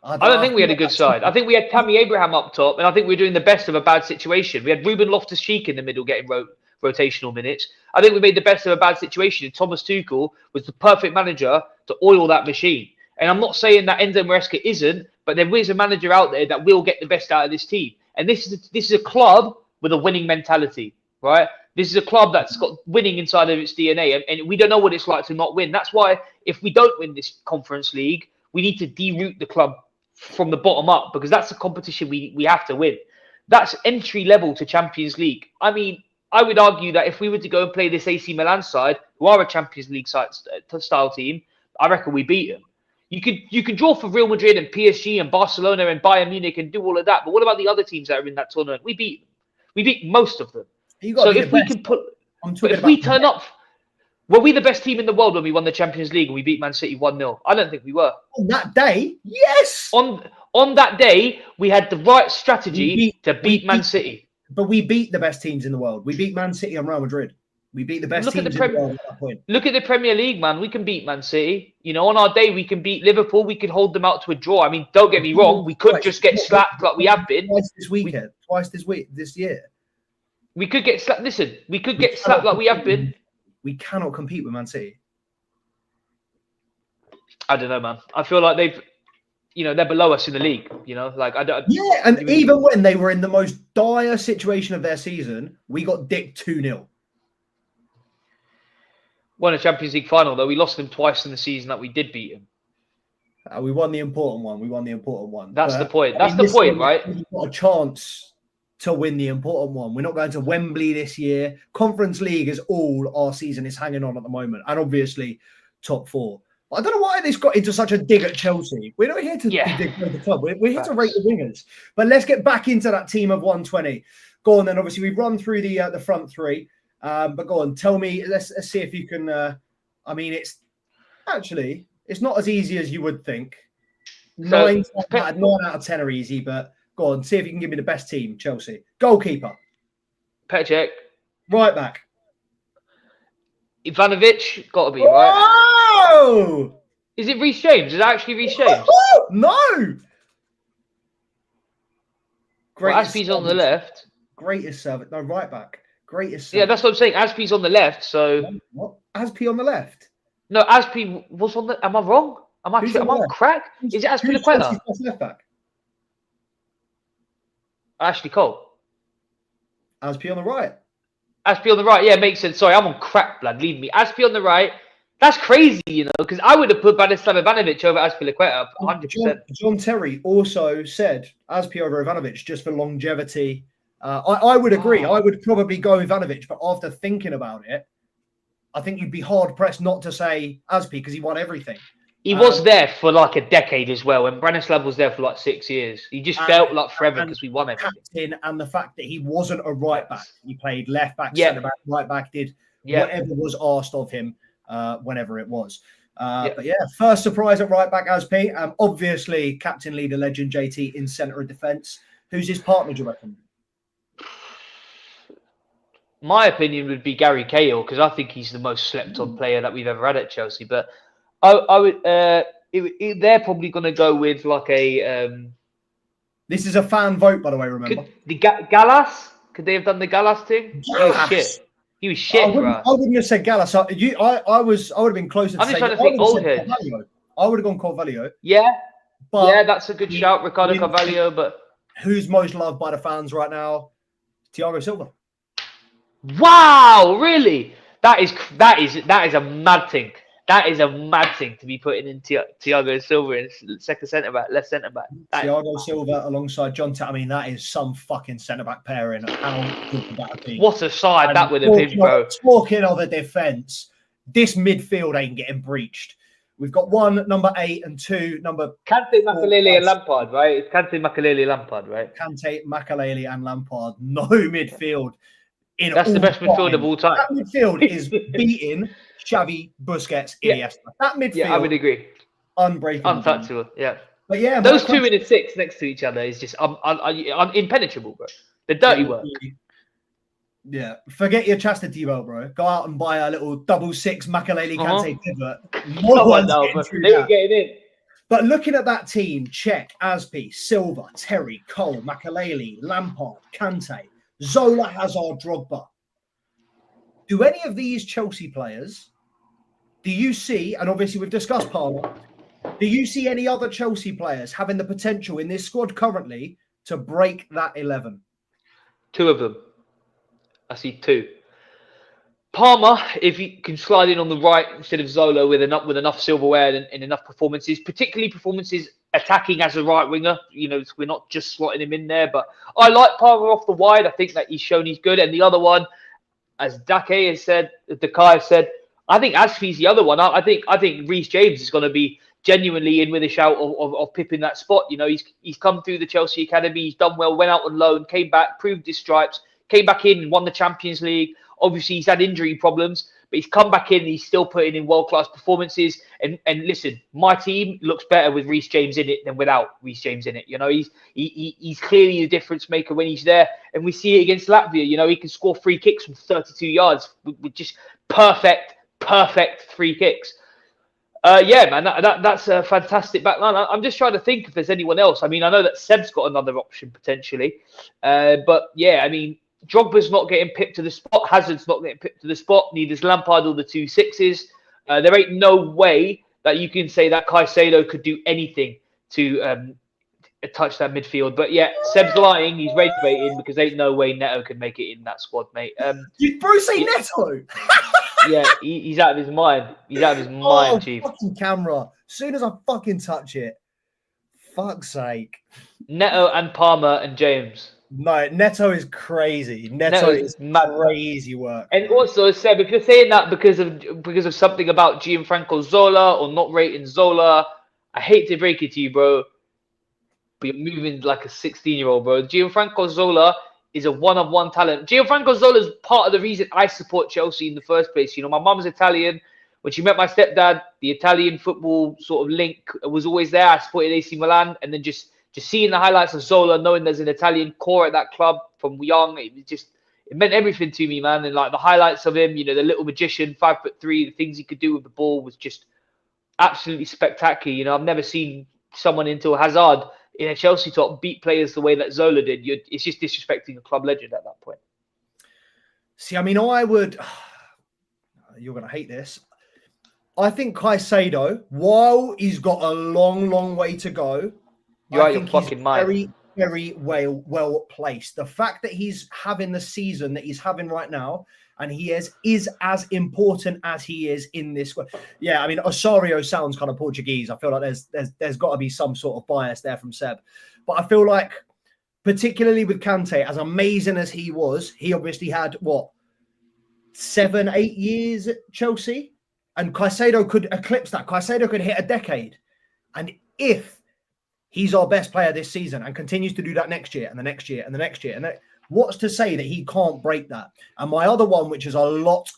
I don't think we had a good side. I think we had Tammy Abraham up top, and I think we were doing the best of a bad situation. We had Ruben Loftus-Cheek in the middle getting rotational minutes. I think we made the best of a bad situation. And Thomas Tuchel was the perfect manager to oil that machine. And I'm not saying that Enzo Maresca isn't, but there is a manager out there that will get the best out of this team. And this is a club with a winning mentality, right? This is a club that's got winning inside of its DNA, and we don't know what it's like to not win. That's why if we don't win this Conference League, we need to deroot the club from the bottom up, because that's a competition we have to win. That's entry level to Champions League. I mean, I would argue that if we were to go and play this AC Milan side, who are a Champions League style team, I reckon we beat them. You could draw for Real Madrid and PSG and Barcelona and Bayern Munich and do all of that, but what about the other teams that are in that tournament? We beat them. We beat most of them. So if we can turn up, were we the best team in the world when we won the Champions League and we beat Man City 1-0? I don't think we were. On that day, yes. On that day, we had the right strategy to beat Man City. But we beat the best teams in the world. We beat Man City and Real Madrid. We beat the best teams in the world at that point. Look at the Premier League, man. We can beat Man City. On our day, we can beat Liverpool. We could hold them out to a draw. I mean, don't get me wrong. We could just get slapped like we have been. Twice this weekend. Twice this year. We could get slapped. Listen, we could get slapped like we have been. We cannot compete with Man City. I don't know, man. I feel like they're below us in the league. I don't. Yeah, and even when they were in the most dire situation of their season, we got dicked 2-0. Won a Champions League final, though. We lost them twice in the season that we did beat them. We won the important one. That's the point. That's the point, right? We've got a chance to win the important one. We're not going to Wembley this year. Conference League is all our season is hanging on at the moment. And obviously, top 4. I don't know why this got into such a dig at Chelsea. We're not here to dig at the club. We're here to rate the wingers. But let's get back into that team of 120. Go on then. Obviously, we've run through the front 3. But go on, tell me, let's see if you can, it's not as easy as you would think. 9 out of 10 are easy, but go on, see if you can give me the best team, Chelsea. Goalkeeper. Petr Cech. Right back. Ivanovic, got to be, right? Oh! Is it Reece James? Is it actually Reece James? No! Aspie's on the left. Greatest service. No, right back. Greatest. Yeah, that's what I'm saying. Aspie's on the left, so. What? Aspie on the left? No, Aspie was on the. Am I wrong? Am I on crack? Is it Azpilicueta? Left back. Ashley Cole. Aspie on the right. Aspie on the right. Yeah, makes sense. Sorry, I'm on crack, blood. Leave me. Aspie on the right. That's crazy, because I would have put Branislav Ivanovic over Azpilicueta 100%. John Terry also said Aspie over Ivanovic just for longevity. I would agree. I would probably go Ivanovic, but after thinking about it, I think you'd be hard pressed not to say Aspie because he won everything. He was there for like a decade as well, and Branislav was there for like 6 years. He just felt like forever because we won everything. Captain, and the fact that he wasn't a right back, he played left back, centre back, right back, did whatever was asked of him whenever it was. But yeah, first surprise at right back, Aspie. Obviously, captain, leader, legend, JT in centre of defence. Who's his partner, do you reckon? My opinion would be Gary Cahill, because I think he's the most slept-on player that we've ever had at Chelsea. But I would. They're probably going to go with like a. This is a fan vote, by the way. Remember the Gallas? Could they have done the Gallas thing? Gallas. He was shit, bro. I wouldn't have said Gallas. I would have been closer. I'm just trying to think old head. I would have gone Carvalho. Yeah, that's a good shout, Ricardo Carvalho. But who's most loved by the fans right now? Thiago Silva. Wow, really? That is a mad thing. That is a mad thing to be putting in Thiago Silva in second centre back, left centre back. Thiago Silva alongside John. I mean, that is some fucking centre back pairing. How good would that be? What a side And that would have been, bro. Talking of a defence, this midfield ain't getting breached. We've got one number 8 and 2 number. Kante, Makalele, and Lampard, right? It's Kante, Makalele, Lampard, right? Kante, Makalele, and Lampard. No midfield. That's the best midfield of all time. That midfield is beating Xavi, Busquets, Iniesta. That midfield, yeah, I would agree. Unbreakable, untouchable. Yeah, but yeah, those two in a 6 next to each other is just impenetrable, bro. The dirty work. Yeah, forget your chastity belt, bro. Go out and buy a little 6 Makalele Kante pivot. No one's getting in. But looking at that team, Cech, Aspi, Silva, Terry, Cole, Makalele, Lampard, Kante, Zola, Hazard, Drogba. Do any of these Chelsea players, do you see, and obviously we've discussed Palmer, do you see any other Chelsea players having the potential in this squad currently to break that 11? 2 of them. I see 2. Palmer, if he can slide in on the right instead of Zola with enough silverware and enough performances, particularly performances attacking as a right winger. You know, we're not just slotting him in there, but I like Palmer off the wide. I think that he's shown he's good. And the other one, as Dakai has said, I think Ashby's the other one. I think Reece James is going to be genuinely in with a shout of pipping that spot. You know, he's come through the Chelsea academy, he's done well, went out on loan, came back, proved his stripes, came back in, won the Champions League. Obviously, he's had injury problems, but he's come back in and he's still putting in world-class performances. And listen, my team looks better with Reece James in it than without Reece James in it. You know, he's clearly the difference maker when he's there. And we see it against Latvia. You know, he can score free kicks from 32 yards with just perfect free kicks. Yeah, man, that's a fantastic backline. I'm just trying to think if there's anyone else. I mean, I know that Seb's got another option potentially. But yeah, I mean, Drogba's not getting pipped to the spot. Hazard's not getting pipped to the spot. Neither's Lampard or the 2 6s. There ain't no way that you can say that Caicedo could do anything to touch that midfield. But yeah, Seb's lying. He's rage baiting because ain't no way Neto can make it in that squad, mate. Did Bruce say Neto? Yeah, he's out of his mind. He's out of his mind, Chief. Fucking camera. As soon as I fucking touch it, fuck's sake. Neto and Palmer and James. No, Neto is crazy. Neto is crazy work. And also, Seb, if you're saying that because of something about Gianfranco Zola or not rating Zola, I hate to break it to you, bro, but you're moving like a 16-year-old, bro. Gianfranco Zola is a one-of-one talent. Gianfranco Zola is part of the reason I support Chelsea in the first place. You know, my mum's Italian. When she met my stepdad, the Italian football sort of link was always there. I supported AC Milan, and then just seeing the highlights of Zola, knowing there's an Italian core at that club from young, it meant everything to me, man. And like the highlights of him, you know, the little magician, 5'3", the things he could do with the ball was just absolutely spectacular. You know, I've never seen someone until Hazard in a Chelsea top beat players the way that Zola did. It's just disrespecting a club legend at that point. See, I mean, I would. You're going to hate this. I think Caicedo, while he's got a long way to go, you're out your fucking mind. Very well placed. The fact that he's having the season that he's having right now, and he is as important as he is in this. Yeah, I mean, Osorio sounds kind of Portuguese. I feel like there's got to be some sort of bias there from Seb, but I feel like, particularly with Kante, as amazing as he was, he obviously had 7-8 years at Chelsea, and Caicedo could eclipse that. Caicedo could hit a decade, and if he's our best player this season and continues to do that next year and the next year and the next year. And what's to say that he can't break that? And my other one, which is a lot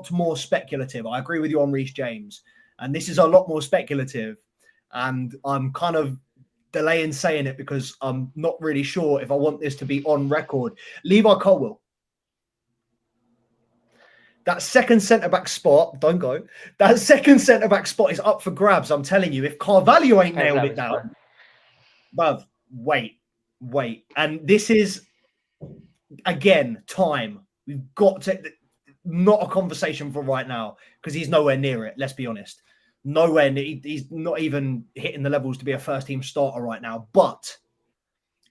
more speculative. I agree with you on Reece James. And this is a lot more speculative. And I'm kind of delaying saying it because I'm not really sure if I want this to be on record. Levi Colwill. That second centre-back spot, don't go. That second centre-back spot is up for grabs. I'm telling you, if Carvalho ain't nailed it down. But wait. And this is, again, time. We've got to, not a conversation for right now, because he's nowhere near it, let's be honest. Nowhere near, he's not even hitting the levels to be a first-team starter right now. But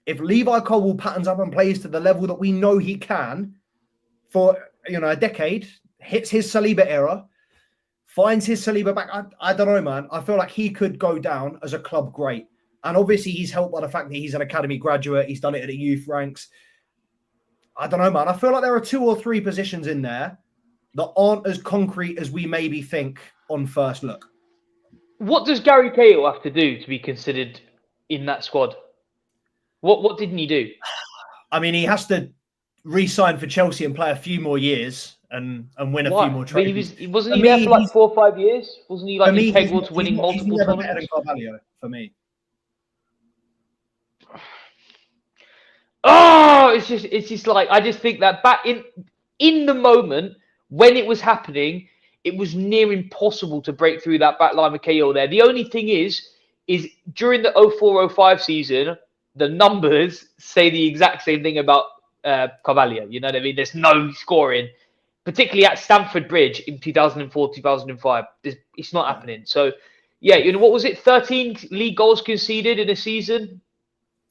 if Levi Colwill patterns up and plays to the level that we know he can for, a decade, hits his Saliba era, finds his Saliba back. I don't know, man. I feel like he could go down as a club great. And obviously he's helped by the fact that he's an academy graduate. He's done it at the youth ranks. I don't know, man. I feel like there are 2 or 3 positions in there that aren't as concrete as we maybe think on first look. What does Gary Cahill have to do to be considered in that squad? What didn't he do? I mean, he has to re-sign for Chelsea and play a few more years and win a few more trophies. Wasn't he there for like 4 or 5 years? Wasn't he like integral to winning multiple tournaments? He's never better than Carvalho for me. Oh, it's just like, I just think that back in the moment when it was happening, it was near impossible to break through that back line with Cahill there. The only thing is during the 04-05 season, the numbers say the exact same thing about Carvalho. You know what I mean? There's no scoring, particularly at Stamford Bridge in 2004, 2005. It's not happening. So, yeah, what was it? 13 league goals conceded in a season.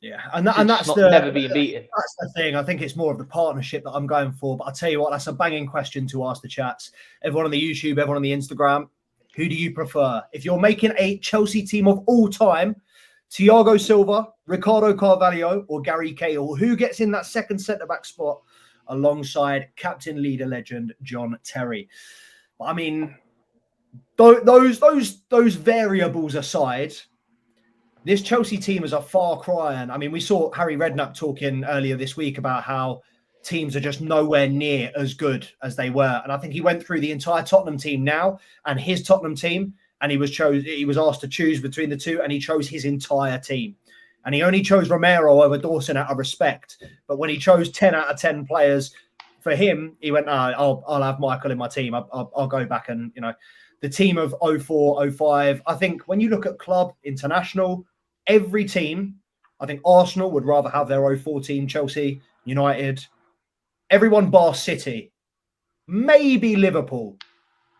Yeah, and that's never being beaten. That's the thing. I think it's more of the partnership that I'm going for. But I'll tell you what, that's a banging question to ask the chats. Everyone on the YouTube, everyone on the Instagram, who do you prefer? If you're making a Chelsea team of all time, Thiago Silva, Ricardo Carvalho, or Gary Cahill, who gets in that second centre-back spot alongside captain, leader, legend John Terry? I mean, those variables aside, this Chelsea team is a far cry. And I mean, we saw Harry Redknapp talking earlier this week about how teams are just nowhere near as good as they were. And I think he went through the entire Tottenham team now and his Tottenham team, and he was asked to choose between the two, and he chose his entire team. And he only chose Romero over Dawson out of respect. But when he chose 10 out of 10 players for him, he went, no, I'll have Michael in my team. I'll go back and, the team of 04, 05. I think when you look at club, international, every team, I think Arsenal would rather have their 04 team, Chelsea, United, everyone bar City, maybe Liverpool.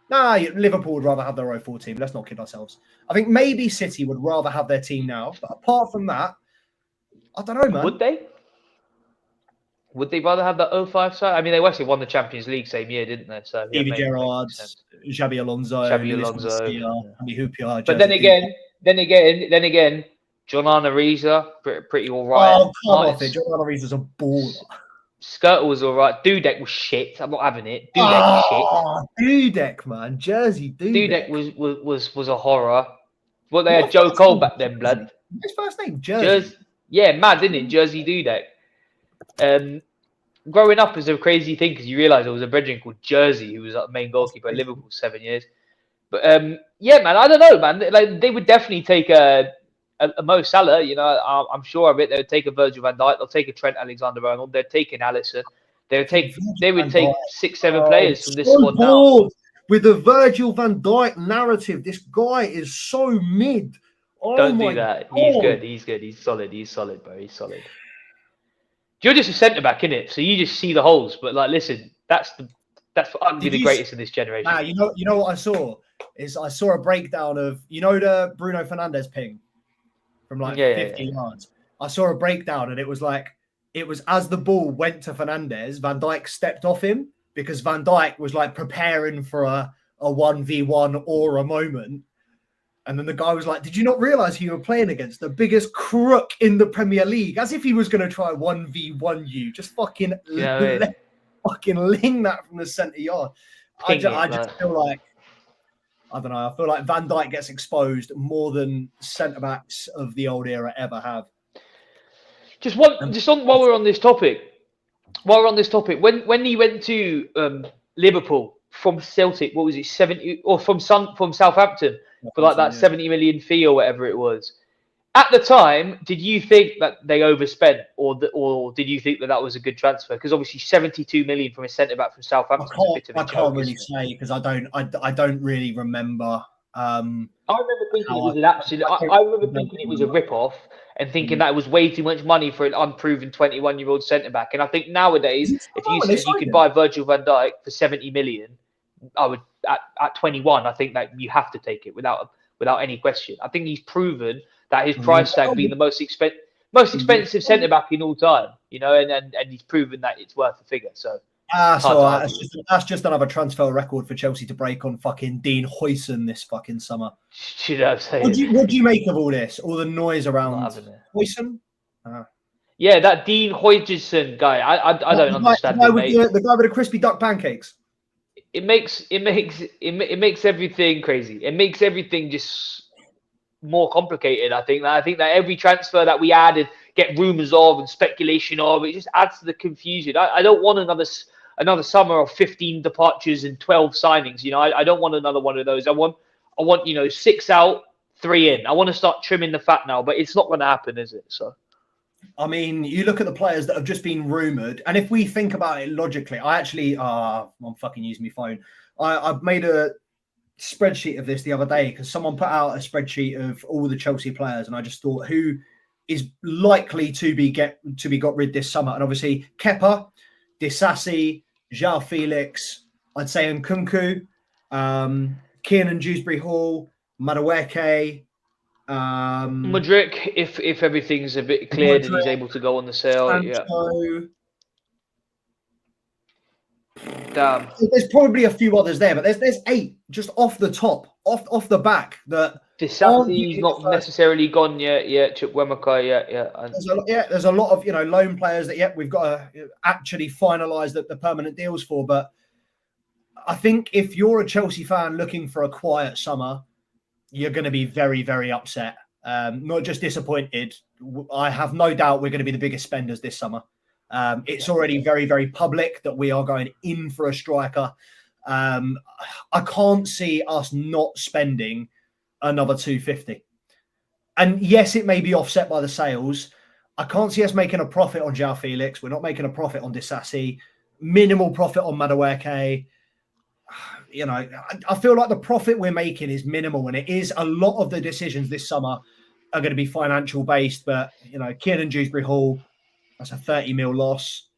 Liverpool would rather have their 04 team. Let's not kid ourselves. I think maybe City would rather have their team now. But apart from that, I don't know, man. Would they? Would they rather have the 05 side? I mean, they actually won the Champions League same year, didn't they? So Stevie Gerrard, Xabi Alonso, But then again, John Ariza, pretty all right. Oh, come off it. John Ariza's a baller. Skirtle was all right. Dudek was shit. I'm not having it. Dudek shit. Dudek, man. Jersey Dudek. Dudek was a horror. Well, they had Joe Cole back then, blood. His first name, Jersey. Yeah, mad, isn't it? Jersey Dudek. Growing up is a crazy thing because you realise there was a brethren called Jersey who was like main goalkeeper at Liverpool 7 years. But yeah, man, I don't know, man. Like they would definitely take a Mo Salah, I'm sure of it. They would take a Virgil van Dijk. They'll take a Trent Alexander-Arnold. They'd take an Alisson. They would take 6-7 players from this squad now. With the Virgil van Dijk narrative, this guy is so mid. Don't do that. God. He's good. He's solid, bro. He's solid. You're just a centre back, innit? So you just see the holes. But listen, that's arguably the greatest of this generation. Nah, you know what I saw I saw a breakdown of the Bruno Fernandes ping from 50 yards. I saw a breakdown and it was as the ball went to Fernandes, Van Dijk stepped off him because Van Dijk was preparing for a 1v1 or a moment. And then the guy was like, did you not realise you were playing against the biggest crook in the Premier League? As if he was going to try 1v1 you. Just fucking ling that from the centre yard. I just feel like, I don't know, I feel like Van Dijk gets exposed more than centre-backs of the old era ever have. While we're on this topic, when he went to Liverpool from Celtic, what was it, 70, or from Southampton, for that 70 million fee or whatever it was. At the time, did you think that they overspent, or did you think that was a good transfer? Because obviously, 72 million from a centre back from Southampton. I can't really say because I don't really remember. I remember thinking it was an absolute. I remember thinking it was a rip-off and thinking that it was way too much money for an unproven 21-year-old centre back. And I think nowadays, if you said you could buy Virgil van Dijk for 70 million, I would at 21. I think that you have to take it without any question. I think he's proven that his price tag being the most expensive centre back in all time, and he's proven that it's worth the figure. So That's Hard all to right. argue with. That's just another transfer record for Chelsea to break on fucking Dean Huijsen this fucking summer. Should I say What it? do you make of all this? All the noise Not around having it. Huijsen? Yeah, that Dean Huijsen guy. I don't understand it, mate. The guy with the crispy duck pancakes. It makes everything crazy. It makes everything just more complicated. I think that every transfer that we add and get rumours of and speculation of, it just adds to the confusion. I don't want another summer of 15 departures and 12 signings. I don't want another one of those. I want 6 out, 3 in. I want to start trimming the fat now, but it's not going to happen, is it? So. I mean, you look at the players that have just been rumoured, and if we think about it logically, I'm fucking using my phone. I've made a spreadsheet of this the other day because someone put out a spreadsheet of all the Chelsea players, and I just thought who is likely to be got rid this summer. And obviously Kepa, Disasi, João Felix, I'd say Nkunku, Kiernan Dewsbury Hall, Madueke, Mudryk, if everything's a bit cleared and he's able to go on the sale, Sancho. yeah. Damn. There's probably a few others there, but there's 8 just off the top, off the back that Disasi's not necessarily gone yet. Yeah, Chukwuemeka, yeah. There's a lot of loan players that we've got to actually finalise the permanent deals for. But I think if you're a Chelsea fan looking for a quiet summer, you're going to be very, very upset. Not just disappointed. I have no doubt we're going to be the biggest spenders this summer. It's already very, very public that we are going in for a striker. I can't see us not spending another 250. And yes, it may be offset by the sales. I can't see us making a profit on João Felix. We're not making a profit on Disasi. Minimal profit on Madueke. I feel like the profit we're making is minimal, and it is a lot of the decisions this summer are going to be financial based. But Kiernan Dewsbury Hall, that's a 30 mil loss.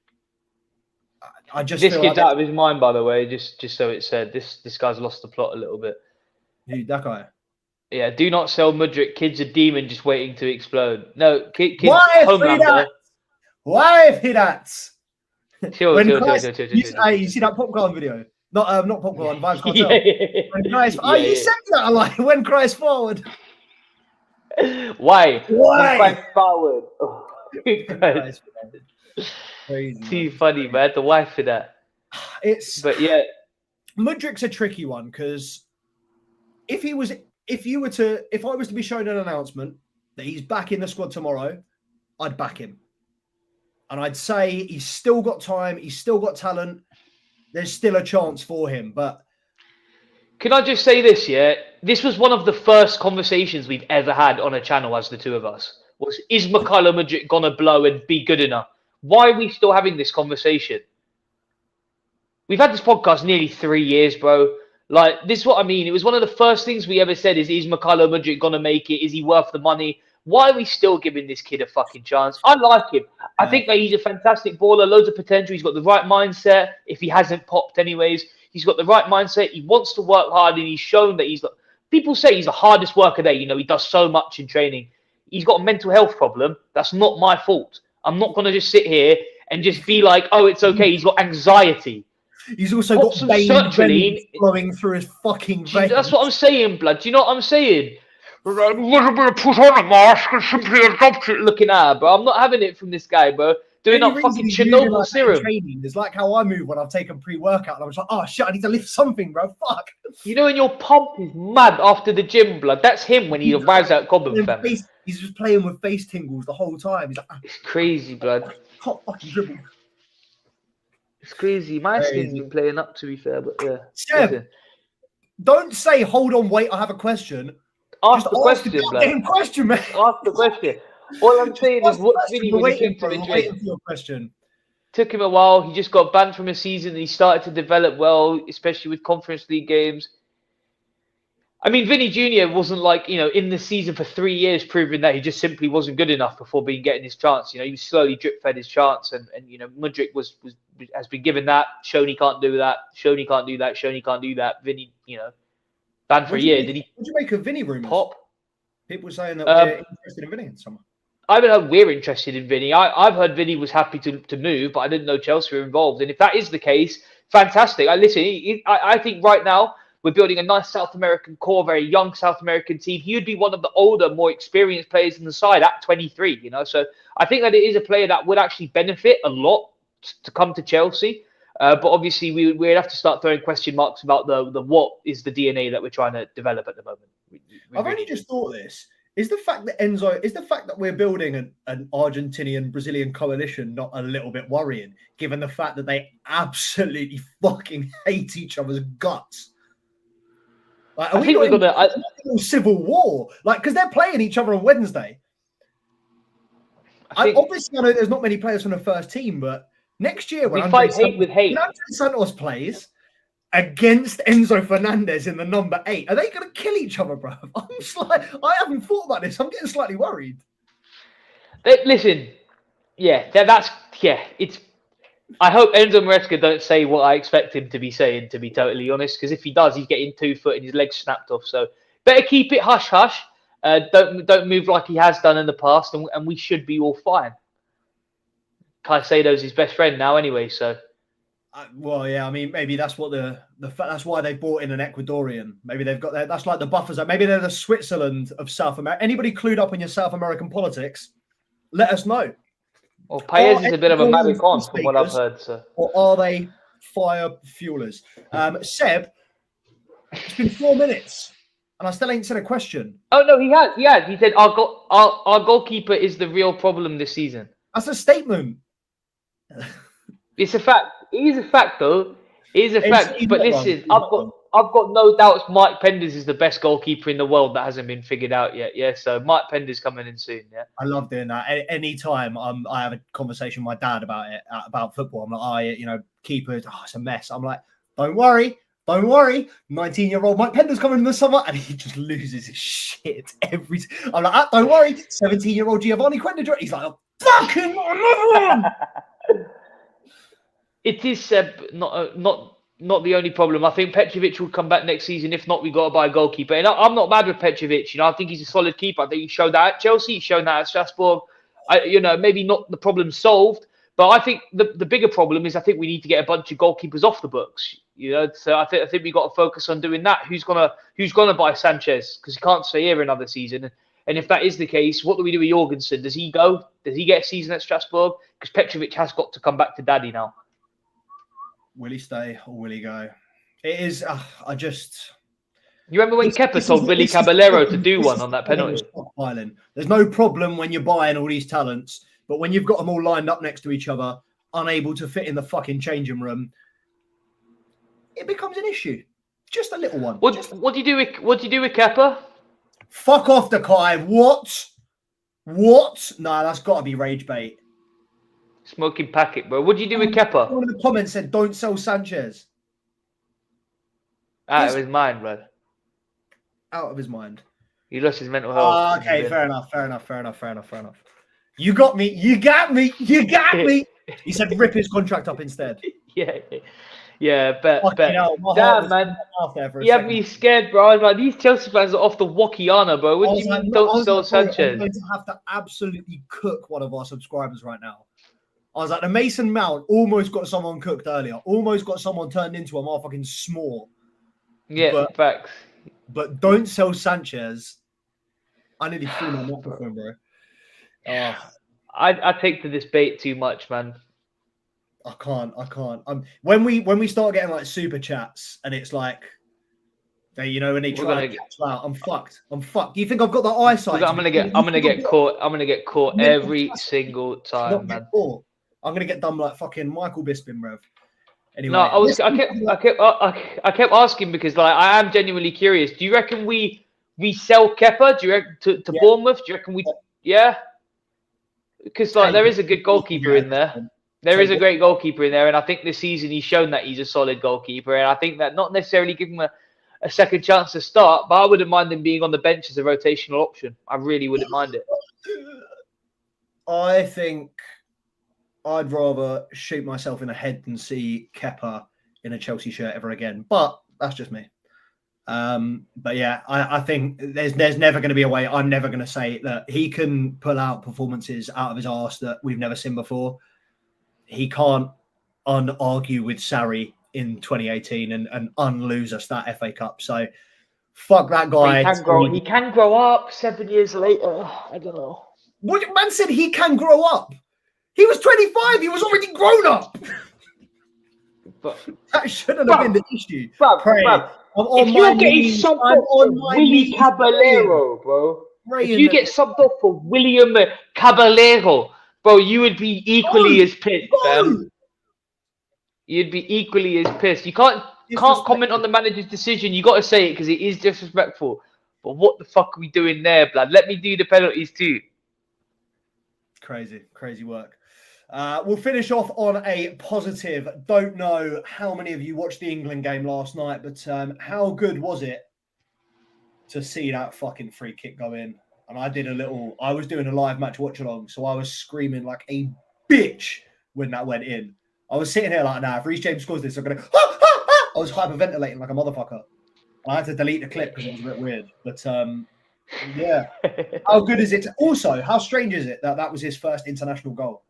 I just this feel kid's like out of his mind, by the way. Just so it's said, this guy's lost the plot a little bit. Who, that guy? Yeah, do not sell Mudryk. Kid's a demon just waiting to explode. No, kid's Why Homelander. Why Hidat? Chill. You see that popcorn video? Not popcorn. Vibes Cartel. Yeah. You said that like when Christ forward. Why? Why? Christ forward. Oh, crazy. Too funny, man. The wife for that. But yeah, Mudryk's a tricky one because if I was to be shown an announcement that he's back in the squad tomorrow, I'd back him. And I'd say he's still got time, he's still got talent, there's still a chance for him. But can I just say this, yeah? This was one of the first conversations we've ever had on a channel as the two of us. Is Mykhailo Mudryk gonna blow and be good enough? Why are we still having this conversation? We've had this podcast nearly 3 years, bro. Like, this is what I mean. It was one of the first things we ever said is Mykhailo Mudryk gonna make it? Is he worth the money? Why are we still giving this kid a fucking chance? I like him. I think that he's a fantastic baller, loads of potential. He's got the right mindset. If he hasn't popped anyways, he's got the right mindset. He wants to work hard, and he's shown that he's got... People say he's the hardest worker there. He does so much in training. He's got a mental health problem. That's not my fault. I'm not going to just sit here and just be like, oh, it's okay. He's got anxiety. He's also got sertraline flowing through his fucking veins. That's what I'm saying, blood. Do you know what I'm saying? We're going to put on a mask and simply adopt it. Looking at her, bro. I'm not having it from this guy, bro. Doing up fucking Chernobyl serum. It's like how I move when I've taken pre-workout and I'm just like, oh shit, I need to lift something, bro. Fuck. And your pump is mad after the gym, blood. That's him when he arrives at Cobham, fam. He's just playing with face tingles the whole time. He's like, it's crazy, blood. Hot fucking dribble. It's crazy. My skin's been playing up, to be fair, but yeah. Seb, don't say, hold on, wait, I have a question. Ask the question, blood. Question, man. Ask the question. All I'm saying is what Vinny was waiting for your question. Took him a while. He just got banned from a season and he started to develop well, especially with Conference League games. I mean, Vinny Jr. wasn't like, in the season for 3 years proving that he just simply wasn't good enough before getting his chance. He was slowly drip fed his chance and Mudryk has been given that. Shown he can't do that. Shown he can't do that. Shown he can't do that. Vinny, banned for a year. Did he? What do you make of Vinny rumours? Pop? People saying that we're interested in Vinny in summer. I haven't heard we're interested in Vinny. I've heard Vinny was happy to move, but I didn't know Chelsea were involved. And if that is the case, fantastic. I think right now we're building a nice South American core, very young South American team. He would be one of the older, more experienced players in the side at 23. So I think that it is a player that would actually benefit a lot to come to Chelsea. But obviously, we'd have to start throwing question marks about the what is the DNA that we're trying to develop at the moment. I've only just thought this. Is the fact that we're building an Argentinian Brazilian coalition not a little bit worrying, given the fact that they absolutely fucking hate each other's guts? Like, I think we're gonna civil war, like, because they're playing each other on Wednesday. Obviously, I know there's not many players from the first team, but next year when we fight hate with hate. When Andre Santos plays against Enzo Fernandez in the number 8, are they going to kill each other, bro? I haven't thought about this. I'm getting slightly worried. Listen, it's. I hope Enzo Maresca don't say what I expect him to be saying, to be totally honest, because if he does, he's getting 2 foot and his legs snapped off. So better keep it hush hush. Don't move like he has done in the past, and we should be all fine. Caicedo's his best friend now, anyway. So. Well, yeah, I mean, maybe that's what that's why they brought in an Ecuadorian. Maybe they've got that's like the buffers. Maybe they're the Switzerland of South America. Anybody clued up on your South American politics? Let us know. Well, Paez is a bit of a Maricon from what I've heard. So. Or are they fire fuelers? Seb, it's been 4 minutes, and I still ain't said a question. Oh no, he has. Yeah, he said our goalkeeper is the real problem this season. That's a statement. It's a fact. It is a fact, though. It is a fact. But listen, I've got no doubts. Mike Penders is the best goalkeeper in the world that hasn't been figured out yet. Yeah, so Mike Penders coming in soon. Yeah, I love doing that. Anytime I have a conversation with my dad about it, about football, I'm like, keepers, it's a mess. I'm like, don't worry. 19-year-old Mike Penders coming in the summer, and he just loses his shit every. I'm like, don't worry. 17-year-old Giovanni Quentin. He's like, fucking another one. It is not the only problem. I think Petrovic will come back next season. If not, we got to buy a goalkeeper. And I'm not mad with Petrovic. I think he's a solid keeper. I think he showed that at Chelsea. He's shown that at Strasbourg. Maybe not the problem solved, but I think the bigger problem is I think we need to get a bunch of goalkeepers off the books. So I think we got to focus on doing that. Who's gonna buy Sanchez? Because he can't stay here another season. And if that is the case, what do we do with Jorgensen? Does he go? Does he get a season at Strasbourg? Because Petrovic has got to come back to daddy now. Will he stay or will he go? It is. You remember when Kepa told Willy Caballero to do one on that penalty? There's no problem when you're buying all these talents, but when you've got them all lined up next to each other, unable to fit in the fucking changing room, it becomes an issue. Just a little one. What do you do with Kepa? Fuck off, Dakai. What? No, that's got to be rage bait. Smoking packet, bro. What do you do with Kepa? One of the comments said, "Don't sell Sanchez." Out of his mind, bro. Out of his mind. He lost his mental health. Okay, fair enough. You got me. You got me. He said, "Rip his contract up instead." Yeah, bet. Damn, man. You had me scared, bro. I was like, these Chelsea fans are off the Wakiana, bro. What do you mean, don't sell Sanchez? I'm going to have to absolutely cook one of our subscribers right now. I was like, the Mason Mount almost got someone cooked earlier. Almost got someone turned into a motherfucking s'more. Yeah, facts. But don't sell Sanchez. I nearly threw my microphone, bro. I take to this bait too much, man. I can't. When we start getting like super chats and it's like, when they try to catch out, I'm fucked. Do you think I've got the eyesight? I'm gonna get caught every single time, man. I'm gonna get done like fucking Michael Bisping, bro. Anyway, no, I kept asking because like I am genuinely curious. Do you reckon we sell Kepa? Do you reckon to Bournemouth? Do you reckon we? Yeah. Because like there is a good goalkeeper in there. There is a great goalkeeper in there, and I think this season he's shown that he's a solid goalkeeper. And I think that not necessarily give him a second chance to start, but I wouldn't mind him being on the bench as a rotational option. I really wouldn't mind it. I think I'd rather shoot myself in the head than see Kepa in a Chelsea shirt ever again. But that's just me. But yeah, I think there's never going to be a way. I'm never going to say that he can pull out performances out of his arse that we've never seen before. He can't argue with Sarri in 2018 and unlose us that FA Cup. So fuck that guy. He can grow up 7 years later. I don't know. What man said he can grow up. He was 25. He was already grown up. But that shouldn't have been the issue. If you're getting subbed off for Willy Caballero, bro. If you get subbed off for William Caballero, bro, you would be equally as pissed, fam. You'd be equally as pissed. You can't comment on the manager's decision. You got to say it because it is disrespectful. But what the fuck are we doing there, blood? Let me do the penalties too. Crazy work. We'll finish off on a positive. Don't know how many of you watched the England game last night, but how good was it to see that fucking free kick go in? And I was doing a live match watch-along, so I was screaming like a bitch when that went in. I was sitting here like, if Reece James scores this, I'm going to... I was hyperventilating like a motherfucker. I had to delete the clip because it was a bit weird. But, yeah. How good is it? Also, how strange is it that was his first international goal?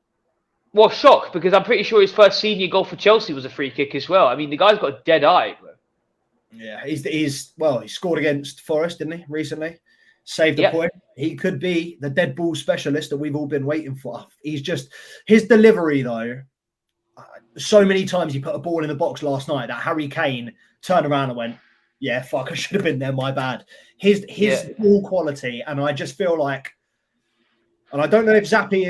Well, shocked, because I'm pretty sure his first senior goal for Chelsea was a free kick as well. I mean, the guy's got a dead eye, bro. Yeah, he scored against Forest, didn't he, recently? Saved a point. He could be the dead ball specialist that we've all been waiting for. He's just... His delivery, though... So many times he put a ball in the box last night that Harry Kane turned around and went, yeah, fuck, I should have been there, my bad. His ball quality, and I just feel like, and I don't know if Zappy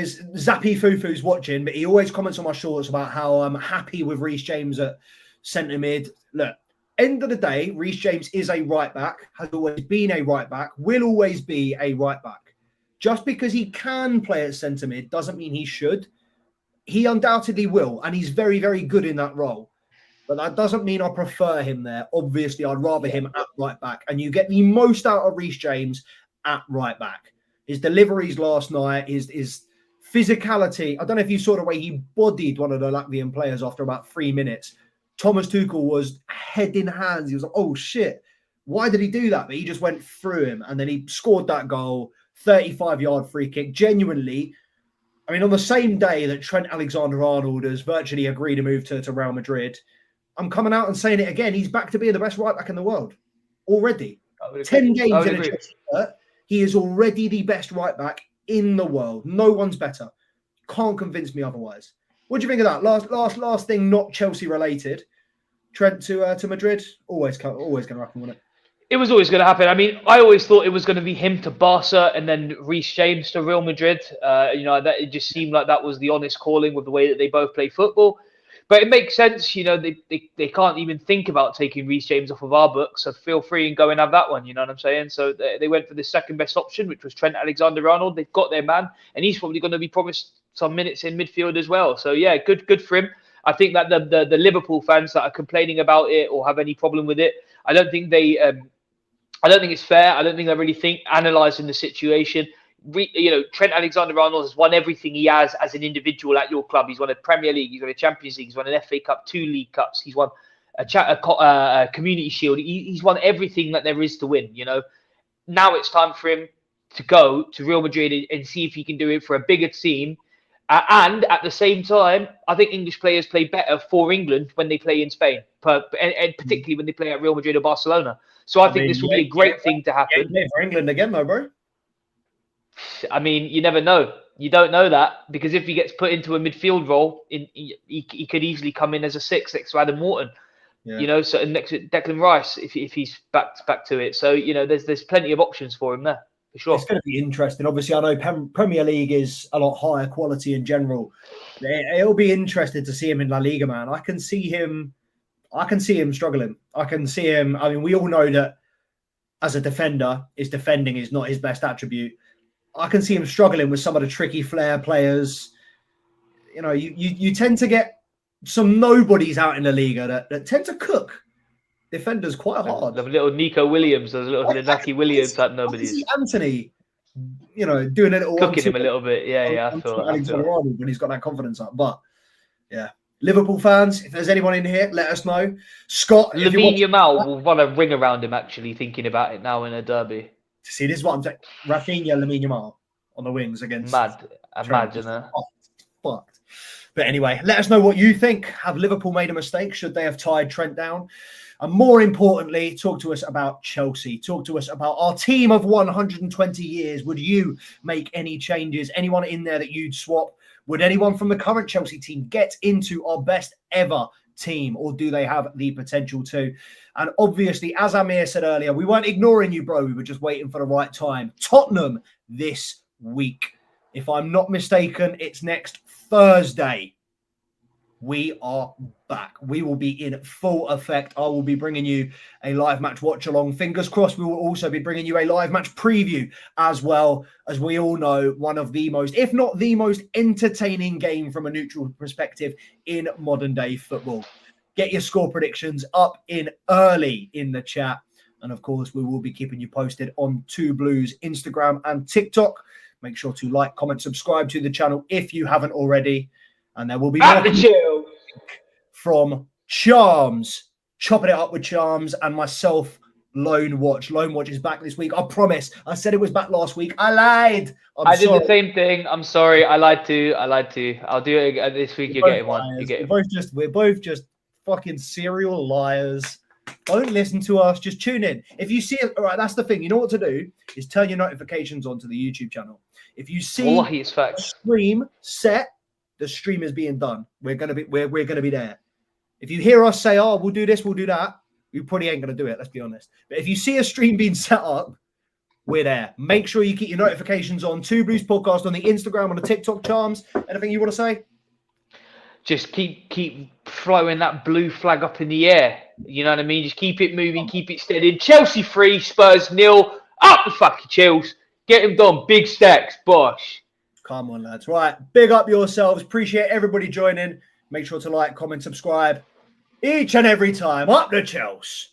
Fufu's watching, but he always comments on my shorts about how I'm happy with Reece James at centre mid. Look, end of the day, Reece James is a right back, has always been a right back, will always be a right back. Just because he can play at centre mid doesn't mean he should. He undoubtedly will, and he's very, very good in that role. But that doesn't mean I prefer him there. Obviously, I'd rather him at right back. And you get the most out of Reece James at right back. His deliveries last night, his physicality. I don't know if you saw the way he bodied one of the Latvian players after about 3 minutes. Thomas Tuchel was head in hands. He was like, oh, shit. Why did he do that? But he just went through him. And then he scored that goal, 35-yard free kick. Genuinely... I mean, on the same day that Trent Alexander-Arnold has virtually agreed to move to Real Madrid, I'm coming out and saying it again. He's back to being the best right back in the world already. 10 games in a Chelsea shirt. He is already the best right back in the world. No one's better. Can't convince me otherwise. What do you think of that? Last thing, not Chelsea related. Trent to Madrid. Always going to happen, wouldn't it? It was always going to happen. I mean, I always thought it was going to be him to Barca and then Reece James to Real Madrid. That it just seemed like that was the honest calling with the way that they both play football. But it makes sense, they can't even think about taking Reece James off of our books. So feel free and go and have that one. You know what I'm saying? So they went for the second best option, which was Trent Alexander-Arnold. They've got their man, and he's probably going to be promised some minutes in midfield as well. So yeah, good for him. I think that the Liverpool fans that are complaining about it or have any problem with it, I don't think it's fair. I don't think they really analysing the situation. Trent Alexander-Arnold has won everything he has as an individual at your club. He's won a Premier League. He's won a Champions League. He's won an FA Cup, 2 League Cups. He's won a Community Shield. He's won everything that there is to win. Now it's time for him to go to Real Madrid and see if he can do it for a bigger team. And at the same time, I think English players play better for England when they play in Spain, and particularly when they play at Real Madrid or Barcelona. So I think this will be a great thing to happen. For England again, though, bro. I mean, you never know. You don't know that, because if he gets put into a midfield role, he could easily come in as a 6 next to Adam Morton. Yeah. So next to Declan Rice if he's back to it. So there's plenty of options for him there. For sure. It's going to be interesting. Obviously, I know Premier League is a lot higher quality in general. It'll be interesting to see him in La Liga, man. I can see him struggling. I can see him. I mean, we all know that as a defender, his defending is not his best attribute. I can see him struggling with some of the tricky flair players. You tend to get some nobodies out in the Liga that tend to cook defenders quite hard. The little Nico Williams, those little Lucky Williams type nobodies. Anthony, doing a little cooking him a little bit. Yeah, I feel Alexander-Arnold when he's got that confidence up. But yeah, Liverpool fans, if there's anyone in here, let us know. Scott, if you Lamine want Yamal will run a ring around him, actually, thinking about it now in a derby. see, this is what I'm saying. Rafinha, Lamine Yamal on the wings against Mad. Trent. Imagine it. Fucked. But anyway, let us know what you think. Have Liverpool made a mistake? Should they have tied Trent down? And more importantly, talk to us about Chelsea. Talk to us about our team of 120 years. Would you make any changes? Anyone in there that you'd swap? Would anyone from the current Chelsea team get into our best ever team, or do they have the potential to? And obviously, as Amir said earlier, we weren't ignoring you, bro. We were just waiting for the right time. Tottenham this week. If I'm not mistaken, it's next Thursday. We are back. We will be in full effect. I will be bringing you a live match watch along. Fingers crossed, we will also be bringing you a live match preview as well. As we all know, one of the most, if not the most entertaining game from a neutral perspective in modern day football. Get your score predictions up in early in the chat. And of course, we will be keeping you posted on Two Blues Instagram and TikTok. Make sure to like, comment, subscribe to the channel if you haven't already. And there will be more from Charms, chopping it up with Charms, and myself, Lone Watch. Lone Watch is back this week. I promise. I said it was back last week. I lied. I did the same thing. I'm sorry. I lied too. I'll do it again this week. You're getting one. We're both just fucking serial liars. Don't listen to us. Just tune in. If you see it, all right, that's the thing. You know what to do is turn your notifications on to the YouTube channel. If you see a stream set, the stream is being done. We're gonna be there. If you hear us say, "Oh, we'll do this, we'll do that," we probably ain't gonna do it. Let's be honest. But if you see a stream being set up, we're there. Make sure you keep your notifications on. Two Blues Podcast on the Instagram, on the TikTok. Charms. Anything you want to say? Just keep throwing that blue flag up in the air. You know what I mean? Just keep it moving, keep it steady. Chelsea 3, Spurs 0. Up the fucking Chills. Get him done. Big stacks, bosh. Come on, lads. Right. Big up yourselves. Appreciate everybody joining. Make sure to like, comment, subscribe each and every time. Up the Chelsea.